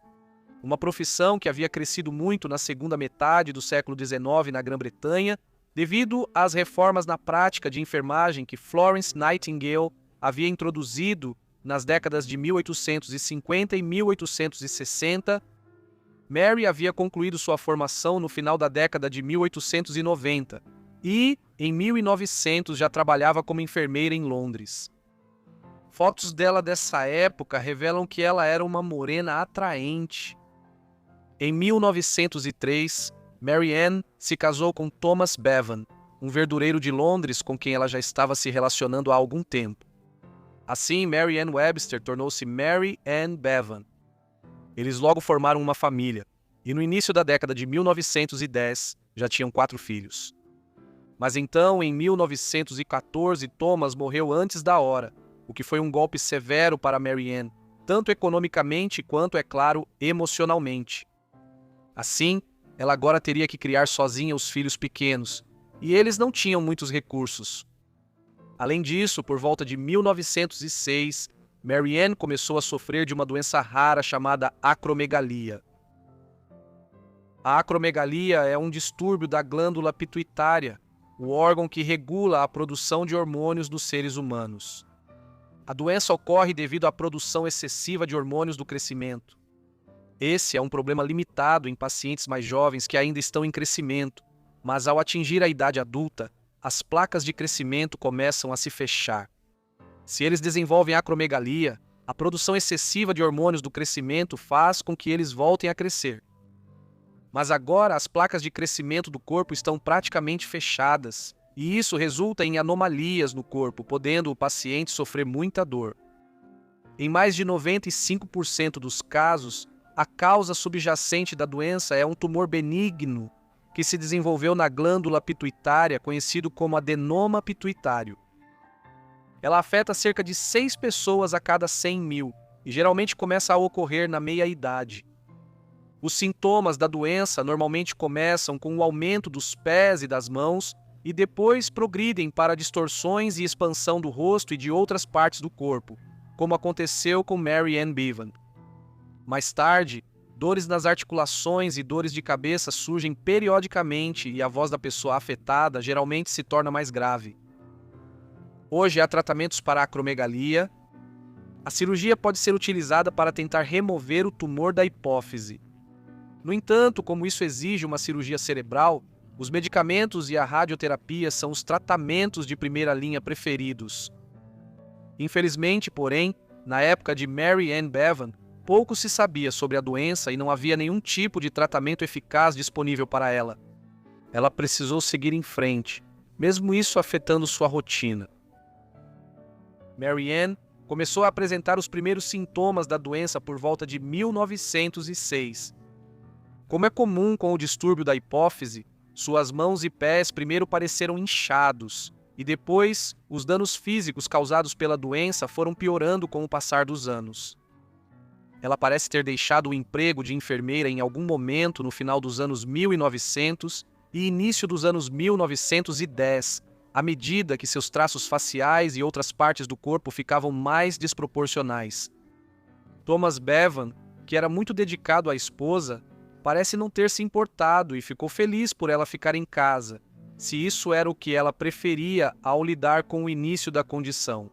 uma profissão que havia crescido muito na segunda metade do século XIX na Grã-Bretanha, devido às reformas na prática de enfermagem que Florence Nightingale havia introduzido nas décadas de 1850 e 1860. Mary havia concluído sua formação no final da década de 1890 e, em 1900, já trabalhava como enfermeira em Londres. Fotos dela dessa época revelam que ela era uma morena atraente. Em 1903, Mary Ann se casou com Thomas Bevan, um verdureiro de Londres com quem ela já estava se relacionando há algum tempo. Assim, Mary Ann Webster tornou-se Mary Ann Bevan. Eles logo formaram uma família, e no início da década de 1910 já tinham 4 filhos. Mas então, em 1914, Thomas morreu antes da hora, o que foi um golpe severo para Mary Ann, tanto economicamente quanto, é claro, emocionalmente. Assim, ela agora teria que criar sozinha os filhos pequenos, e eles não tinham muitos recursos. Além disso, por volta de 1906, Mary Ann começou a sofrer de uma doença rara chamada acromegalia. A acromegalia é um distúrbio da glândula pituitária, o órgão que regula a produção de hormônios dos seres humanos. A doença ocorre devido à produção excessiva de hormônios do crescimento. Esse é um problema limitado em pacientes mais jovens que ainda estão em crescimento, mas ao atingir a idade adulta, as placas de crescimento começam a se fechar. Se eles desenvolvem acromegalia, a produção excessiva de hormônios do crescimento faz com que eles voltem a crescer. Mas agora as placas de crescimento do corpo estão praticamente fechadas, e isso resulta em anomalias no corpo, podendo o paciente sofrer muita dor. Em mais de 95% dos casos, a causa subjacente da doença é um tumor benigno que se desenvolveu na glândula pituitária, conhecido como adenoma pituitário. Ela afeta cerca de 6 pessoas a cada 100 mil e geralmente começa a ocorrer na meia-idade. Os sintomas da doença normalmente começam com o aumento dos pés e das mãos e depois progridem para distorções e expansão do rosto e de outras partes do corpo, como aconteceu com Mary Ann Bevan. Mais tarde, dores nas articulações e dores de cabeça surgem periodicamente e a voz da pessoa afetada geralmente se torna mais grave. Hoje há tratamentos para a acromegalia. A cirurgia pode ser utilizada para tentar remover o tumor da hipófise. No entanto, como isso exige uma cirurgia cerebral, os medicamentos e a radioterapia são os tratamentos de primeira linha preferidos. Infelizmente, porém, na época de Mary Ann Bevan, pouco se sabia sobre a doença e não havia nenhum tipo de tratamento eficaz disponível para ela. Ela precisou seguir em frente, mesmo isso afetando sua rotina. Mary Ann começou a apresentar os primeiros sintomas da doença por volta de 1906. Como é comum com o distúrbio da hipófise, suas mãos e pés primeiro pareceram inchados, e depois os danos físicos causados pela doença foram piorando com o passar dos anos. Ela parece ter deixado o emprego de enfermeira em algum momento no final dos anos 1900 e início dos anos 1910, à medida que seus traços faciais e outras partes do corpo ficavam mais desproporcionais. Thomas Bevan, que era muito dedicado à esposa, parece não ter se importado e ficou feliz por ela ficar em casa, se isso era o que ela preferia ao lidar com o início da condição.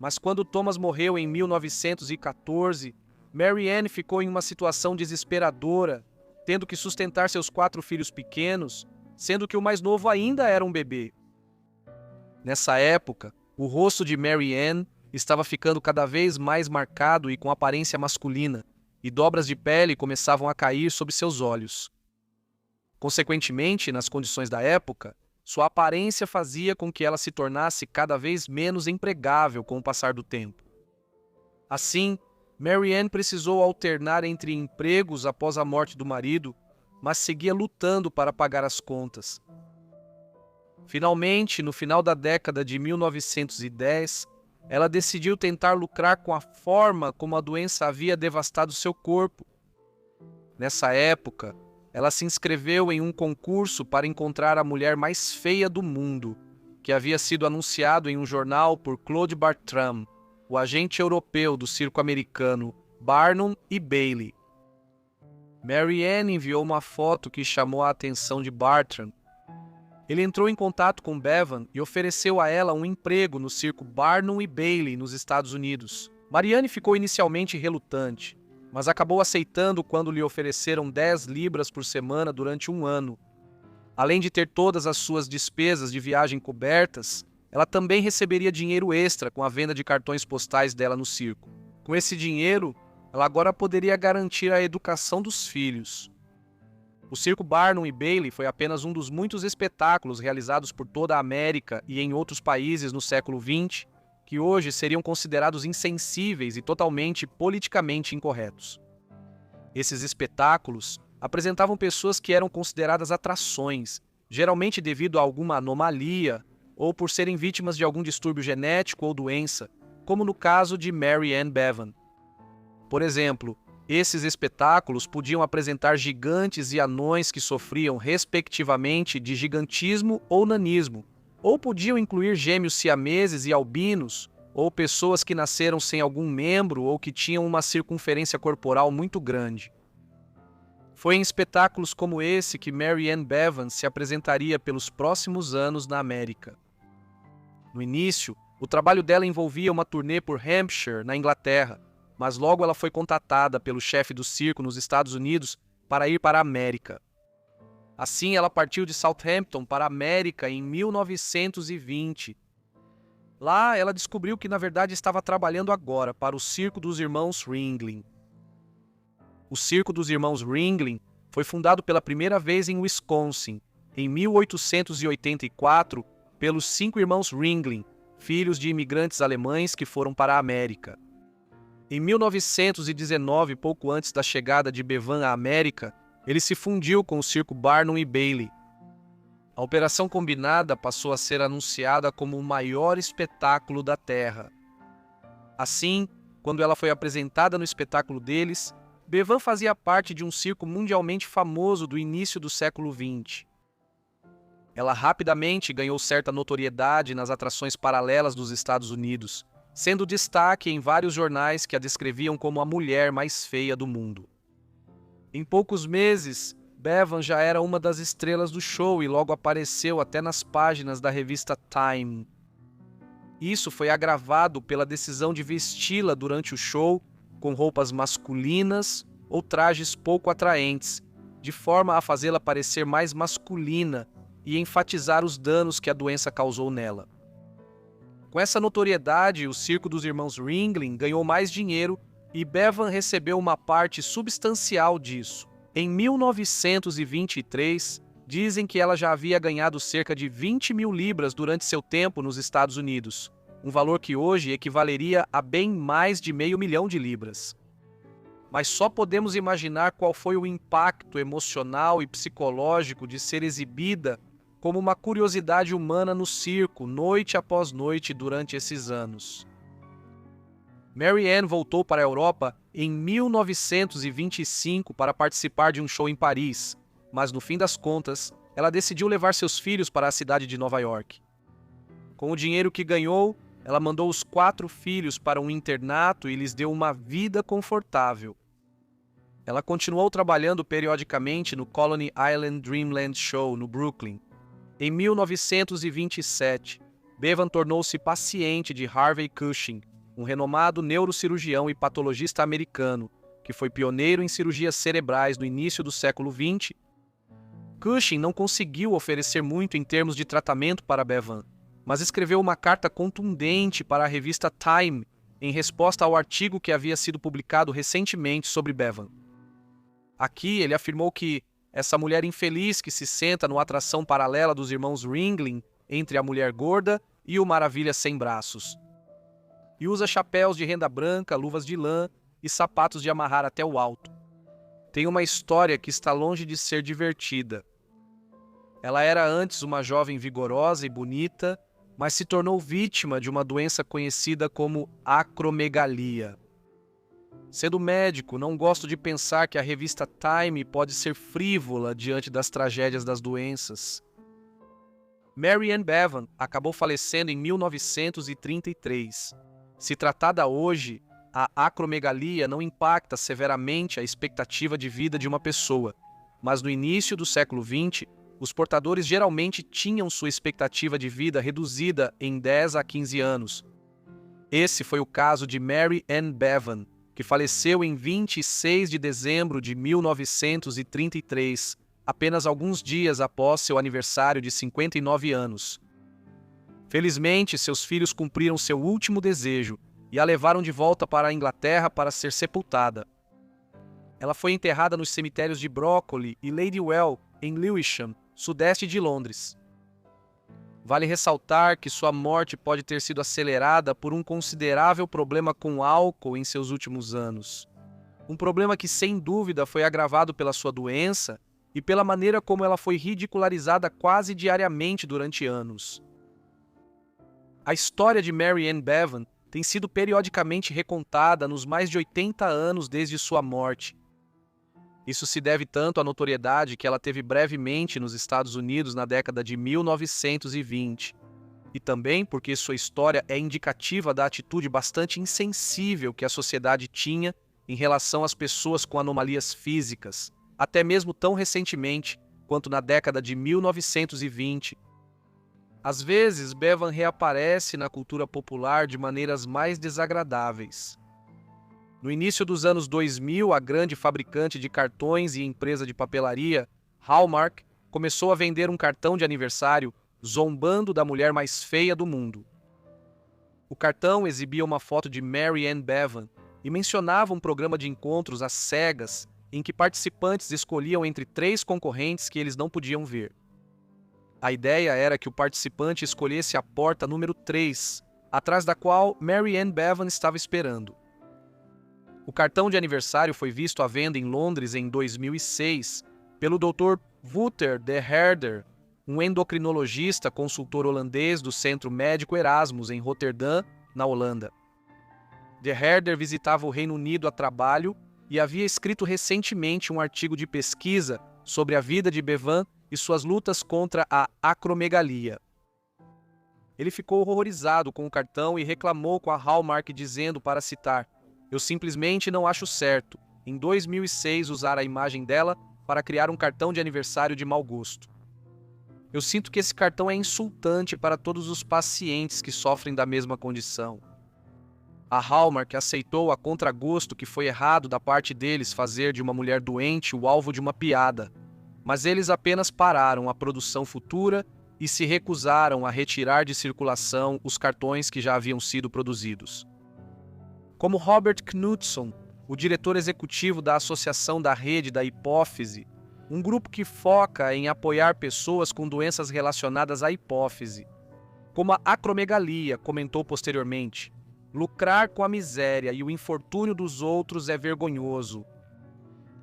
Mas quando Thomas morreu em 1914, Mary Ann ficou em uma situação desesperadora, tendo que sustentar seus 4 filhos pequenos, sendo que o mais novo ainda era um bebê. Nessa época, o rosto de Mary Ann estava ficando cada vez mais marcado e com aparência masculina, e dobras de pele começavam a cair sobre seus olhos. Consequentemente, nas condições da época, sua aparência fazia com que ela se tornasse cada vez menos empregável com o passar do tempo. Assim, Mary Ann precisou alternar entre empregos após a morte do marido, mas seguia lutando para pagar as contas. Finalmente, no final da década de 1910, ela decidiu tentar lucrar com a forma como a doença havia devastado seu corpo. Nessa época, ela se inscreveu em um concurso para encontrar a mulher mais feia do mundo, que havia sido anunciado em um jornal por Claude Bartram, o agente europeu do circo americano Barnum e Bailey. Mary Ann enviou uma foto que chamou a atenção de Bartram. Ele entrou em contato com Bevan e ofereceu a ela um emprego no circo Barnum e Bailey, nos Estados Unidos. Marianne ficou inicialmente relutante, mas acabou aceitando quando lhe ofereceram 10 libras por semana durante um ano. Além de ter todas as suas despesas de viagem cobertas, ela também receberia dinheiro extra com a venda de cartões postais dela no circo. Com esse dinheiro, ela agora poderia garantir a educação dos filhos. O circo Barnum e Bailey foi apenas um dos muitos espetáculos realizados por toda a América e em outros países no século XX, que hoje seriam considerados insensíveis e totalmente politicamente incorretos. Esses espetáculos apresentavam pessoas que eram consideradas atrações, geralmente devido a alguma anomalia ou por serem vítimas de algum distúrbio genético ou doença, como no caso de Mary Ann Bevan. Por exemplo, esses espetáculos podiam apresentar gigantes e anões que sofriam, respectivamente, de gigantismo ou nanismo, ou podiam incluir gêmeos siameses e albinos, ou pessoas que nasceram sem algum membro ou que tinham uma circunferência corporal muito grande. Foi em espetáculos como esse que Mary Ann Bevan se apresentaria pelos próximos anos na América. No início, o trabalho dela envolvia uma turnê por Hampshire, na Inglaterra, mas logo ela foi contatada pelo chefe do circo nos Estados Unidos para ir para a América. Assim, ela partiu de Southampton para a América em 1920. Lá, ela descobriu que na verdade estava trabalhando agora para o Circo dos Irmãos Ringling. O Circo dos Irmãos Ringling foi fundado pela primeira vez em Wisconsin, em 1884, pelos 5 irmãos Ringling, filhos de imigrantes alemães que foram para a América. Em 1919, pouco antes da chegada de Bevan à América, ele se fundiu com o circo Barnum e Bailey. A operação combinada passou a ser anunciada como o maior espetáculo da Terra. Assim, quando ela foi apresentada no espetáculo deles, Bevan fazia parte de um circo mundialmente famoso do início do século XX. Ela rapidamente ganhou certa notoriedade nas atrações paralelas dos Estados Unidos, sendo destaque em vários jornais que a descreviam como a mulher mais feia do mundo. Em poucos meses, Bevan já era uma das estrelas do show e logo apareceu até nas páginas da revista Time. Isso foi agravado pela decisão de vesti-la durante o show com roupas masculinas ou trajes pouco atraentes, de forma a fazê-la parecer mais masculina e enfatizar os danos que a doença causou nela. Com essa notoriedade, o circo dos irmãos Ringling ganhou mais dinheiro e Bevan recebeu uma parte substancial disso. Em 1923, dizem que ela já havia ganhado cerca de 20 mil libras durante seu tempo nos Estados Unidos, um valor que hoje equivaleria a bem mais de $500 mil de libras. Mas só podemos imaginar qual foi o impacto emocional e psicológico de ser exibida como uma curiosidade humana no circo, noite após noite durante esses anos. Mary Ann voltou para a Europa em 1925 para participar de um show em Paris, mas no fim das contas, ela decidiu levar seus filhos para a cidade de Nova York. Com o dinheiro que ganhou, ela mandou os 4 filhos para um internato e lhes deu uma vida confortável. Ela continuou trabalhando periodicamente no Coney Island Dreamland Show, no Brooklyn. Em 1927, Bevan tornou-se paciente de Harvey Cushing, um renomado neurocirurgião e patologista americano, que foi pioneiro em cirurgias cerebrais no início do século XX. Cushing não conseguiu oferecer muito em termos de tratamento para Bevan, mas escreveu uma carta contundente para a revista Time, em resposta ao artigo que havia sido publicado recentemente sobre Bevan. Aqui ele afirmou que essa mulher infeliz que se senta numa atração paralela dos irmãos Ringling entre a mulher gorda e o maravilha sem braços, e usa chapéus de renda branca, luvas de lã e sapatos de amarrar até o alto. Tem uma história que está longe de ser divertida. Ela era antes uma jovem vigorosa e bonita, mas se tornou vítima de uma doença conhecida como acromegalia. Sendo médico, não gosto de pensar que a revista Time pode ser frívola diante das tragédias das doenças. Mary Ann Bevan acabou falecendo em 1933. Se tratada hoje, a acromegalia não impacta severamente a expectativa de vida de uma pessoa, mas no início do século XX, os portadores geralmente tinham sua expectativa de vida reduzida em 10 a 15 anos. Esse foi o caso de Mary Ann Bevan, que faleceu em 26 de dezembro de 1933, apenas alguns dias após seu aniversário de 59 anos. Felizmente, seus filhos cumpriram seu último desejo e a levaram de volta para a Inglaterra para ser sepultada. Ela foi enterrada nos cemitérios de Broccoli e Ladywell, em Lewisham, sudeste de Londres. Vale ressaltar que sua morte pode ter sido acelerada por um considerável problema com álcool em seus últimos anos. Um problema que, sem dúvida, foi agravado pela sua doença e pela maneira como ela foi ridicularizada quase diariamente durante anos. A história de Mary Ann Bevan tem sido periodicamente recontada nos mais de 80 anos desde sua morte. Isso se deve tanto à notoriedade que ela teve brevemente nos Estados Unidos na década de 1920, e também porque sua história é indicativa da atitude bastante insensível que a sociedade tinha em relação às pessoas com anomalias físicas, até mesmo tão recentemente quanto na década de 1920. Às vezes, Bevan reaparece na cultura popular de maneiras mais desagradáveis. No início dos anos 2000, a grande fabricante de cartões e empresa de papelaria, Hallmark, começou a vender um cartão de aniversário zombando da mulher mais feia do mundo. O cartão exibia uma foto de Mary Ann Bevan e mencionava um programa de encontros às cegas em que participantes escolhiam entre 3 concorrentes que eles não podiam ver. A ideia era que o participante escolhesse a porta número 3, atrás da qual Mary Ann Bevan estava esperando. O cartão de aniversário foi visto à venda em Londres em 2006 pelo Dr. Wouter de Herder, um endocrinologista consultor holandês do Centro Médico Erasmus em Roterdã, na Holanda. De Herder visitava o Reino Unido a trabalho e havia escrito recentemente um artigo de pesquisa sobre a vida de Bevan e suas lutas contra a acromegalia. Ele ficou horrorizado com o cartão e reclamou com a Hallmark dizendo, para citar: "Eu simplesmente não acho certo, em 2006, usar a imagem dela para criar um cartão de aniversário de mau gosto. Eu sinto que esse cartão é insultante para todos os pacientes que sofrem da mesma condição." A Hallmark aceitou a contragosto que foi errado da parte deles fazer de uma mulher doente o alvo de uma piada, mas eles apenas pararam a produção futura e se recusaram a retirar de circulação os cartões que já haviam sido produzidos. Como Robert Knudson, o diretor executivo da Associação da Rede da Hipófise, um grupo que foca em apoiar pessoas com doenças relacionadas à hipófise, como a acromegalia, comentou posteriormente: "Lucrar com a miséria e o infortúnio dos outros é vergonhoso.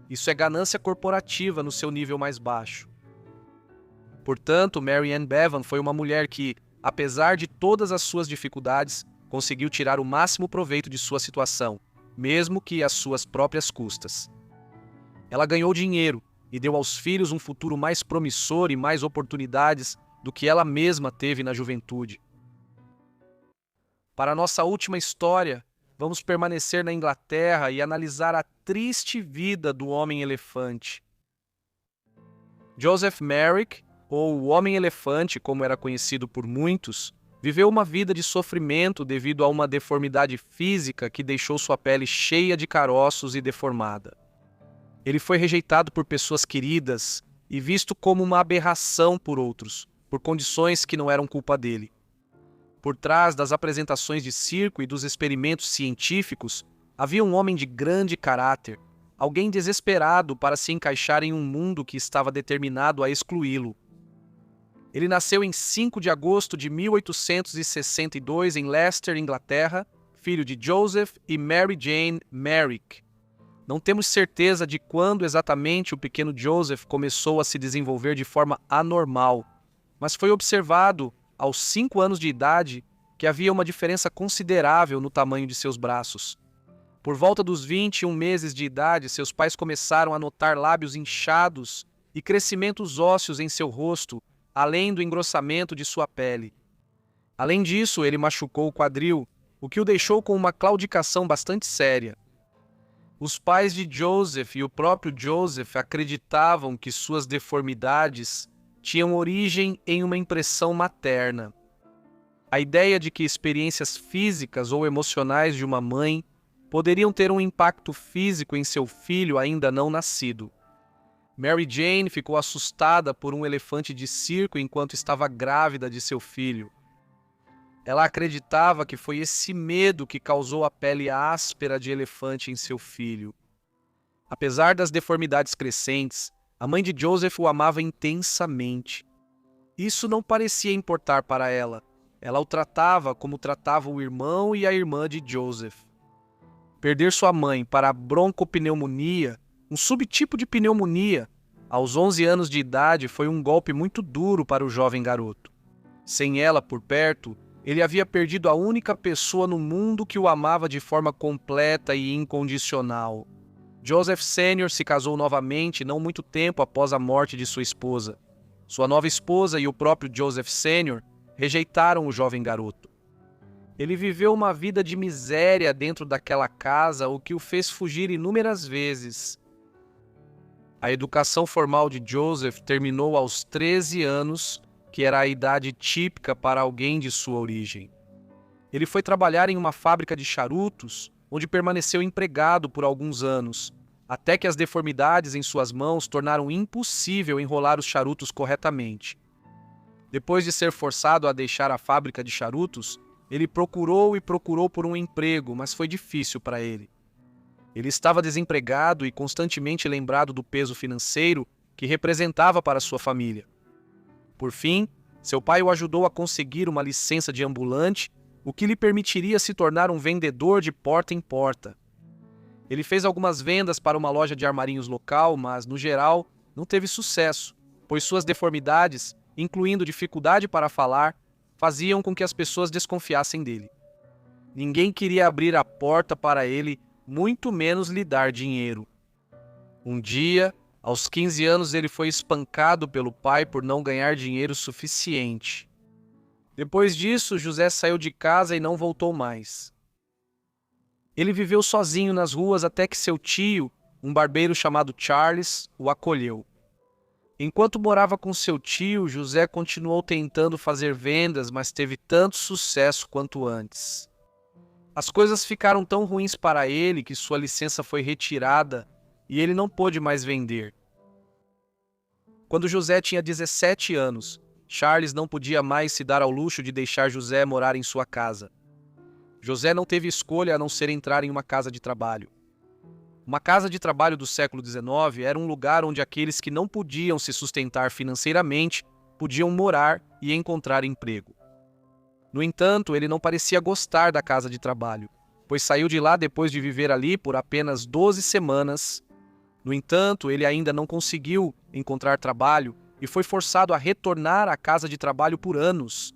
Isso é ganância corporativa no seu nível mais baixo." Portanto, Mary Ann Bevan foi uma mulher que, apesar de todas as suas dificuldades, conseguiu tirar o máximo proveito de sua situação, mesmo que às suas próprias custas. Ela ganhou dinheiro e deu aos filhos um futuro mais promissor e mais oportunidades do que ela mesma teve na juventude. Para nossa última história, vamos permanecer na Inglaterra e analisar a triste vida do homem-elefante. Joseph Merrick, ou o Homem-Elefante, como era conhecido por muitos, viveu uma vida de sofrimento devido a uma deformidade física que deixou sua pele cheia de caroços e deformada. Ele foi rejeitado por pessoas queridas e visto como uma aberração por outros, por condições que não eram culpa dele. Por trás das apresentações de circo e dos experimentos científicos, havia um homem de grande caráter, alguém desesperado para se encaixar em um mundo que estava determinado a excluí-lo. Ele nasceu em 5 de agosto de 1862 em Leicester, Inglaterra, filho de Joseph e Mary Jane Merrick. Não temos certeza de quando exatamente o pequeno Joseph começou a se desenvolver de forma anormal, mas foi observado, aos 5 anos de idade, que havia uma diferença considerável no tamanho de seus braços. Por volta dos 21 meses de idade, seus pais começaram a notar lábios inchados e crescimentos ósseos em seu rosto, além do engrossamento de sua pele. Além disso, ele machucou o quadril, o que o deixou com uma claudicação bastante séria. Os pais de Joseph e o próprio Joseph acreditavam que suas deformidades tinham origem em uma impressão materna. A ideia de que experiências físicas ou emocionais de uma mãe poderiam ter um impacto físico em seu filho ainda não nascido. Mary Jane ficou assustada por um elefante de circo enquanto estava grávida de seu filho. Ela acreditava que foi esse medo que causou a pele áspera de elefante em seu filho. Apesar das deformidades crescentes, a mãe de Joseph o amava intensamente. Isso não parecia importar para ela. Ela o tratava como tratava o irmão e a irmã de Joseph. Perder sua mãe para a broncopneumonia, um subtipo de pneumonia, aos 11 anos de idade foi um golpe muito duro para o jovem garoto. Sem ela por perto, ele havia perdido a única pessoa no mundo que o amava de forma completa e incondicional. Joseph Sr. se casou novamente não muito tempo após a morte de sua esposa. Sua nova esposa e o próprio Joseph Sr. rejeitaram o jovem garoto. Ele viveu uma vida de miséria dentro daquela casa, o que o fez fugir inúmeras vezes. A educação formal de Joseph terminou aos 13 anos, que era a idade típica para alguém de sua origem. Ele foi trabalhar em uma fábrica de charutos, onde permaneceu empregado por alguns anos, até que as deformidades em suas mãos tornaram impossível enrolar os charutos corretamente. Depois de ser forçado a deixar a fábrica de charutos, ele procurou por um emprego, mas foi difícil para ele. Ele estava desempregado e constantemente lembrado do peso financeiro que representava para sua família. Por fim, seu pai o ajudou a conseguir uma licença de ambulante, o que lhe permitiria se tornar um vendedor de porta em porta. Ele fez algumas vendas para uma loja de armarinhos local, mas, no geral, não teve sucesso, pois suas deformidades, incluindo dificuldade para falar, faziam com que as pessoas desconfiassem dele. Ninguém queria abrir a porta para ele, muito menos lhe dar dinheiro. Um dia, aos 15 anos, ele foi espancado pelo pai por não ganhar dinheiro suficiente. Depois disso, José saiu de casa e não voltou mais. Ele viveu sozinho nas ruas até que seu tio, um barbeiro chamado Charles, o acolheu. Enquanto morava com seu tio, José continuou tentando fazer vendas, mas teve tanto sucesso quanto antes. As coisas ficaram tão ruins para ele que sua licença foi retirada e ele não pôde mais vender. Quando José tinha 17 anos, Charles não podia mais se dar ao luxo de deixar José morar em sua casa. José não teve escolha a não ser entrar em uma casa de trabalho. Uma casa de trabalho do século XIX era um lugar onde aqueles que não podiam se sustentar financeiramente podiam morar e encontrar emprego. No entanto, ele não parecia gostar da casa de trabalho, pois saiu de lá depois de viver ali por apenas 12 semanas. No entanto, ele ainda não conseguiu encontrar trabalho e foi forçado a retornar à casa de trabalho por anos.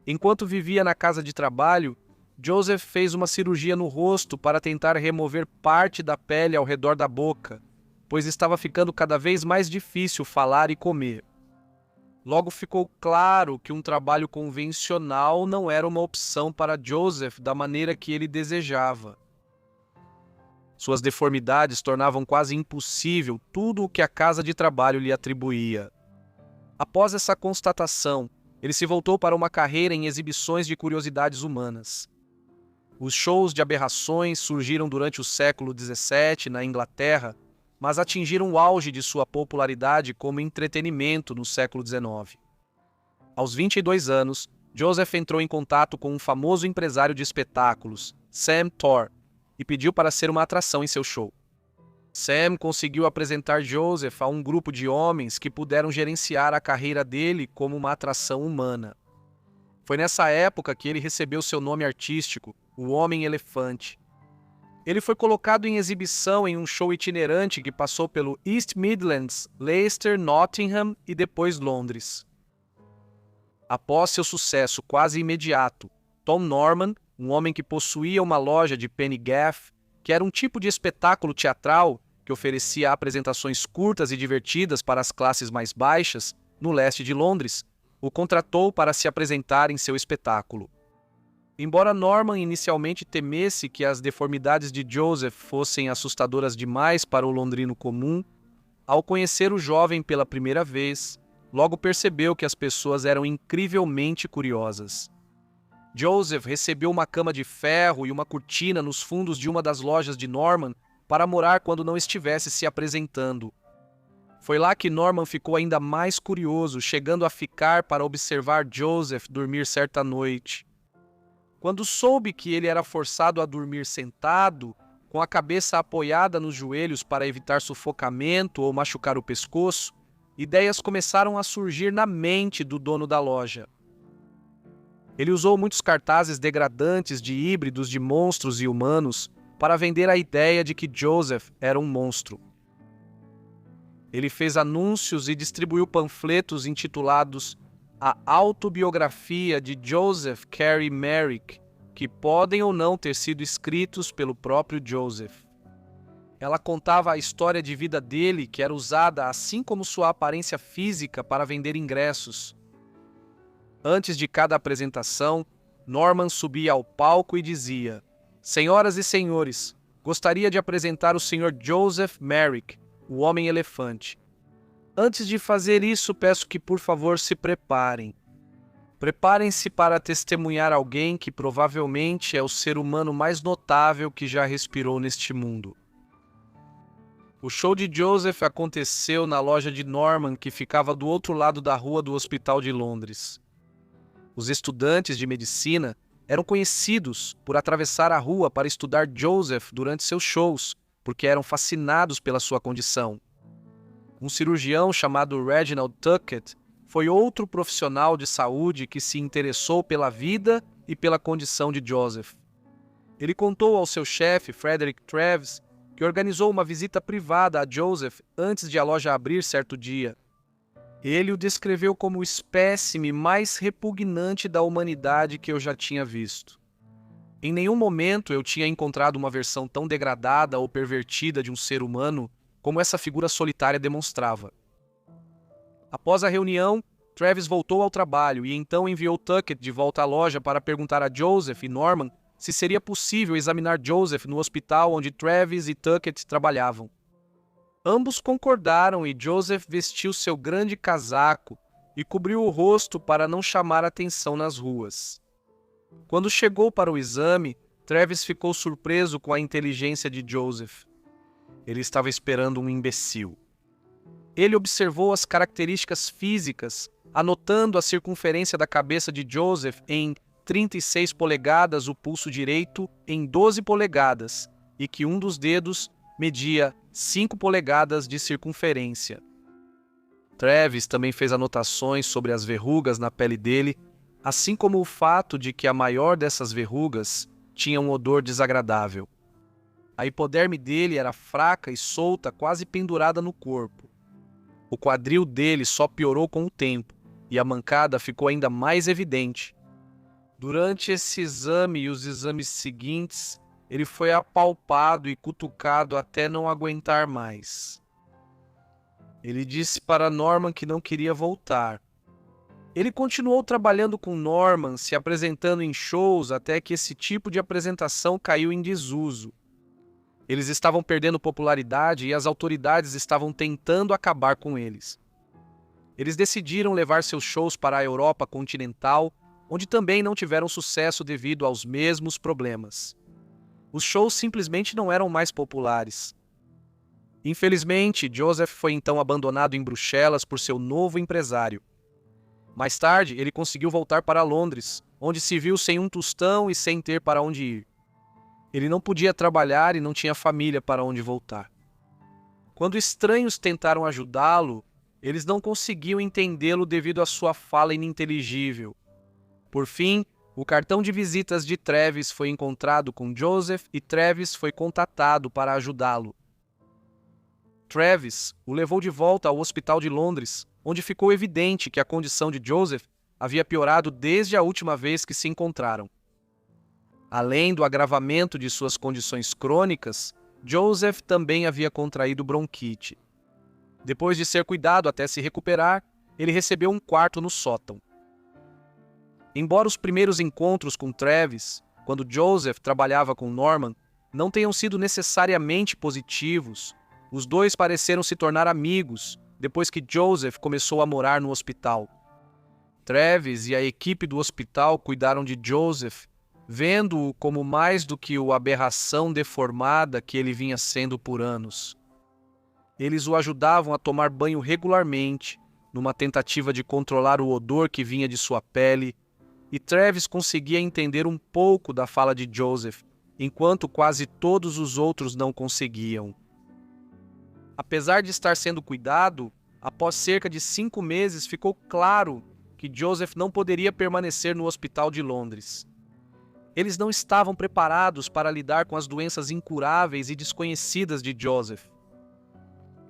Enquanto vivia na casa de trabalho, Joseph fez uma cirurgia no rosto para tentar remover parte da pele ao redor da boca, pois estava ficando cada vez mais difícil falar e comer. Logo ficou claro que um trabalho convencional não era uma opção para Joseph da maneira que ele desejava. Suas deformidades tornavam quase impossível tudo o que a casa de trabalho lhe atribuía. Após essa constatação, ele se voltou para uma carreira em exibições de curiosidades humanas. Os shows de aberrações surgiram durante o século XVII na Inglaterra, mas atingiram o auge de sua popularidade como entretenimento no século XIX. Aos 22 anos, Joseph entrou em contato com um famoso empresário de espetáculos, Sam Torr, e pediu para ser uma atração em seu show. Sam conseguiu apresentar Joseph a um grupo de homens que puderam gerenciar a carreira dele como uma atração humana. Foi nessa época que ele recebeu seu nome artístico, o Homem-Elefante. Ele foi colocado em exibição em um show itinerante que passou pelo East Midlands, Leicester, Nottingham e depois Londres. Após seu sucesso quase imediato, Tom Norman, um homem que possuía uma loja de penny gaff, que era um tipo de espetáculo teatral que oferecia apresentações curtas e divertidas para as classes mais baixas, no leste de Londres, o contratou para se apresentar em seu espetáculo. Embora Norman inicialmente temesse que as deformidades de Joseph fossem assustadoras demais para o londrino comum, ao conhecer o jovem pela primeira vez, logo percebeu que as pessoas eram incrivelmente curiosas. Joseph recebeu uma cama de ferro e uma cortina nos fundos de uma das lojas de Norman para morar quando não estivesse se apresentando. Foi lá que Norman ficou ainda mais curioso, chegando a ficar para observar Joseph dormir certa noite. Quando soube que ele era forçado a dormir sentado, com a cabeça apoiada nos joelhos para evitar sufocamento ou machucar o pescoço, ideias começaram a surgir na mente do dono da loja. Ele usou muitos cartazes degradantes de híbridos de monstros e humanos para vender a ideia de que Joseph era um monstro. Ele fez anúncios e distribuiu panfletos intitulados A Autobiografia de Joseph Carey Merrick, que podem ou não ter sido escritos pelo próprio Joseph. Ela contava a história de vida dele, que era usada, assim como sua aparência física, para vender ingressos. Antes de cada apresentação, Norman subia ao palco e dizia: "Senhoras e senhores, gostaria de apresentar o Sr. Joseph Merrick, o Homem-Elefante. Antes de fazer isso, peço que, por favor, se preparem. Preparem-se para testemunhar alguém que provavelmente é o ser humano mais notável que já respirou neste mundo." O show de Joseph aconteceu na loja de Norman, que ficava do outro lado da rua do Hospital de Londres. Os estudantes de medicina eram conhecidos por atravessar a rua para estudar Joseph durante seus shows, porque eram fascinados pela sua condição. Um cirurgião chamado Reginald Tuckett foi outro profissional de saúde que se interessou pela vida e pela condição de Joseph. Ele contou ao seu chefe, Frederick Travis, que organizou uma visita privada a Joseph antes de a loja abrir certo dia. Ele o descreveu como o espécime mais repugnante da humanidade que eu já tinha visto. Em nenhum momento eu tinha encontrado uma versão tão degradada ou pervertida de um ser humano como essa figura solitária demonstrava. Após a reunião, Travis voltou ao trabalho e então enviou Tuckett de volta à loja para perguntar a Joseph e Norman se seria possível examinar Joseph no hospital onde Travis e Tuckett trabalhavam. Ambos concordaram e Joseph vestiu seu grande casaco e cobriu o rosto para não chamar atenção nas ruas. Quando chegou para o exame, Travis ficou surpreso com a inteligência de Joseph. Ele estava esperando um imbecil. Ele observou as características físicas, anotando a circunferência da cabeça de Joseph em 36 polegadas, o pulso direito em 12 polegadas, e que um dos dedos media 5 polegadas de circunferência. Travis também fez anotações sobre as verrugas na pele dele, assim como o fato de que a maior dessas verrugas tinha um odor desagradável. A hipoderme dele era fraca e solta, quase pendurada no corpo. O quadril dele só piorou com o tempo, e a mancada ficou ainda mais evidente. Durante esse exame e os exames seguintes, ele foi apalpado e cutucado até não aguentar mais. Ele disse para Norman que não queria voltar. Ele continuou trabalhando com Norman, se apresentando em shows até que esse tipo de apresentação caiu em desuso. Eles estavam perdendo popularidade e as autoridades estavam tentando acabar com eles. Eles decidiram levar seus shows para a Europa continental, onde também não tiveram sucesso devido aos mesmos problemas. Os shows simplesmente não eram mais populares. Infelizmente, Joseph foi então abandonado em Bruxelas por seu novo empresário. Mais tarde, ele conseguiu voltar para Londres, onde se viu sem um tostão e sem ter para onde ir. Ele não podia trabalhar e não tinha família para onde voltar. Quando estranhos tentaram ajudá-lo, eles não conseguiam entendê-lo devido à sua fala ininteligível. Por fim, o cartão de visitas de Travis foi encontrado com Joseph e Travis foi contatado para ajudá-lo. Travis o levou de volta ao hospital de Londres, onde ficou evidente que a condição de Joseph havia piorado desde a última vez que se encontraram. Além do agravamento de suas condições crônicas, Joseph também havia contraído bronquite. Depois de ser cuidado até se recuperar, ele recebeu um quarto no sótão. Embora os primeiros encontros com Travis, quando Joseph trabalhava com Norman, não tenham sido necessariamente positivos, os dois pareceram se tornar amigos depois que Joseph começou a morar no hospital. Travis e a equipe do hospital cuidaram de Joseph, vendo-o como mais do que a aberração deformada que ele vinha sendo por anos. Eles o ajudavam a tomar banho regularmente, numa tentativa de controlar o odor que vinha de sua pele, e Travis conseguia entender um pouco da fala de Joseph, enquanto quase todos os outros não conseguiam. Apesar de estar sendo cuidado, após cerca de 5 meses ficou claro que Joseph não poderia permanecer no hospital de Londres. Eles não estavam preparados para lidar com as doenças incuráveis e desconhecidas de Joseph.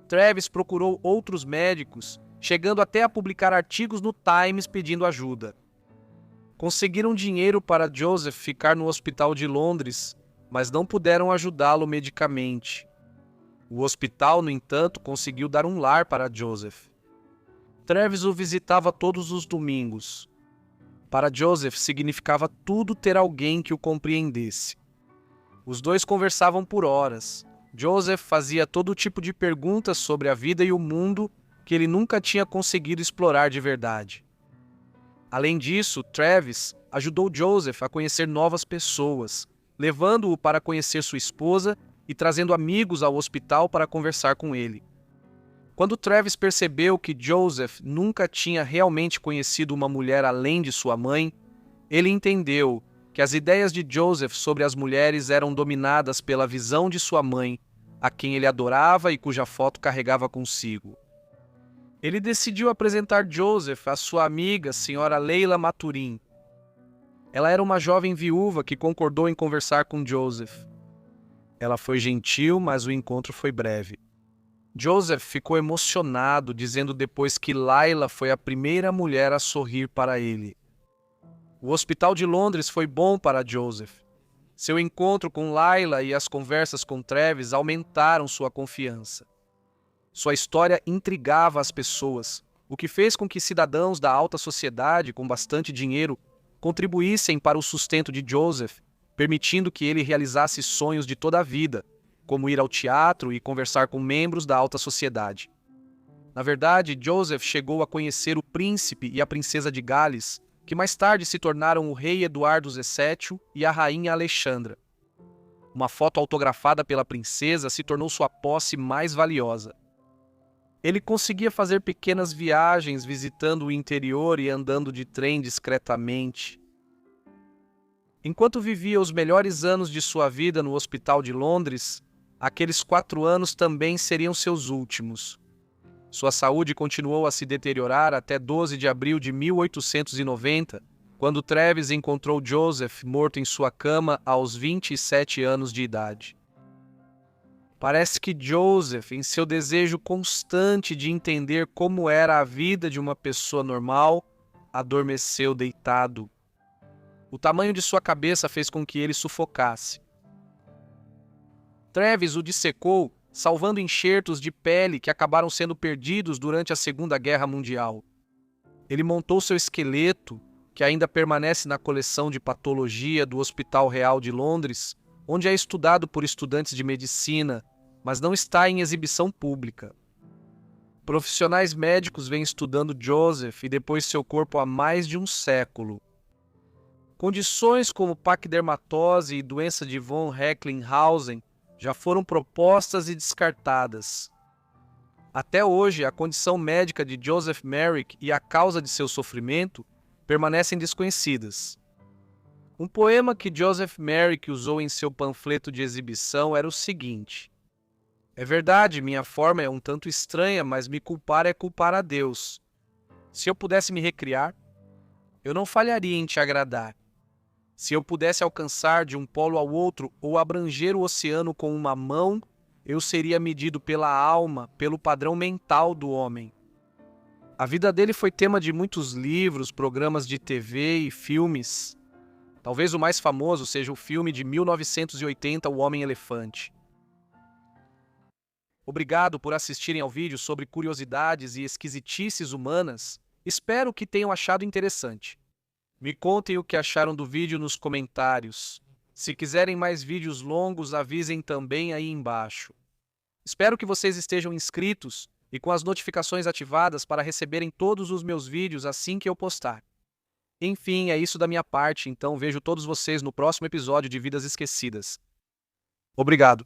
Travis procurou outros médicos, chegando até a publicar artigos no Times pedindo ajuda. Conseguiram dinheiro para Joseph ficar no hospital de Londres, mas não puderam ajudá-lo medicamente. O hospital, no entanto, conseguiu dar um lar para Joseph. Travis o visitava todos os domingos. Para Joseph significava tudo ter alguém que o compreendesse. Os dois conversavam por horas. Joseph fazia todo tipo de perguntas sobre a vida e o mundo que ele nunca tinha conseguido explorar de verdade. Além disso, Travis ajudou Joseph a conhecer novas pessoas, levando-o para conhecer sua esposa e trazendo amigos ao hospital para conversar com ele. Quando Travis percebeu que Joseph nunca tinha realmente conhecido uma mulher além de sua mãe, ele entendeu que as ideias de Joseph sobre as mulheres eram dominadas pela visão de sua mãe, a quem ele adorava e cuja foto carregava consigo. Ele decidiu apresentar Joseph à sua amiga, Sra. Leila Maturin. Ela era uma jovem viúva que concordou em conversar com Joseph. Ela foi gentil, mas o encontro foi breve. Joseph ficou emocionado, dizendo depois que Laila foi a primeira mulher a sorrir para ele. O hospital de Londres foi bom para Joseph. Seu encontro com Laila e as conversas com Travis aumentaram sua confiança. Sua história intrigava as pessoas, o que fez com que cidadãos da alta sociedade com bastante dinheiro contribuíssem para o sustento de Joseph, permitindo que ele realizasse sonhos de toda a vida, como ir ao teatro e conversar com membros da alta sociedade. Na verdade, Joseph chegou a conhecer o príncipe e a princesa de Gales, que mais tarde se tornaram o rei Eduardo VII e a rainha Alexandra. Uma foto autografada pela princesa se tornou sua posse mais valiosa. Ele conseguia fazer pequenas viagens visitando o interior e andando de trem discretamente. Enquanto vivia os melhores anos de sua vida no hospital de Londres, aqueles 4 anos também seriam seus últimos. Sua saúde continuou a se deteriorar até 12 de abril de 1890, quando Travis encontrou Joseph morto em sua cama aos 27 anos de idade. Parece que Joseph, em seu desejo constante de entender como era a vida de uma pessoa normal, adormeceu deitado. O tamanho de sua cabeça fez com que ele sufocasse. Travis o dissecou, salvando enxertos de pele que acabaram sendo perdidos durante a Segunda Guerra Mundial. Ele montou seu esqueleto, que ainda permanece na coleção de patologia do Hospital Real de Londres, onde é estudado por estudantes de medicina, mas não está em exibição pública. Profissionais médicos vêm estudando Joseph e depois seu corpo há mais de um século. Condições como paquidermatose e doença de von Recklinghausen já foram propostas e descartadas. Até hoje, a condição médica de Joseph Merrick e a causa de seu sofrimento permanecem desconhecidas. Um poema que Joseph Merrick usou em seu panfleto de exibição era o seguinte: "É verdade, minha forma é um tanto estranha, mas me culpar é culpar a Deus. Se eu pudesse me recriar, eu não falharia em te agradar. Se eu pudesse alcançar de um polo ao outro ou abranger o oceano com uma mão, eu seria medido pela alma, pelo padrão mental do homem." A vida dele foi tema de muitos livros, programas de TV e filmes. Talvez o mais famoso seja o filme de 1980, O Homem-Elefante. Obrigado por assistirem ao vídeo sobre curiosidades e esquisitices humanas. Espero que tenham achado interessante. Me contem o que acharam do vídeo nos comentários. Se quiserem mais vídeos longos, avisem também aí embaixo. Espero que vocês estejam inscritos e com as notificações ativadas para receberem todos os meus vídeos assim que eu postar. Enfim, é isso da minha parte, então vejo todos vocês no próximo episódio de Vidas Esquecidas. Obrigado.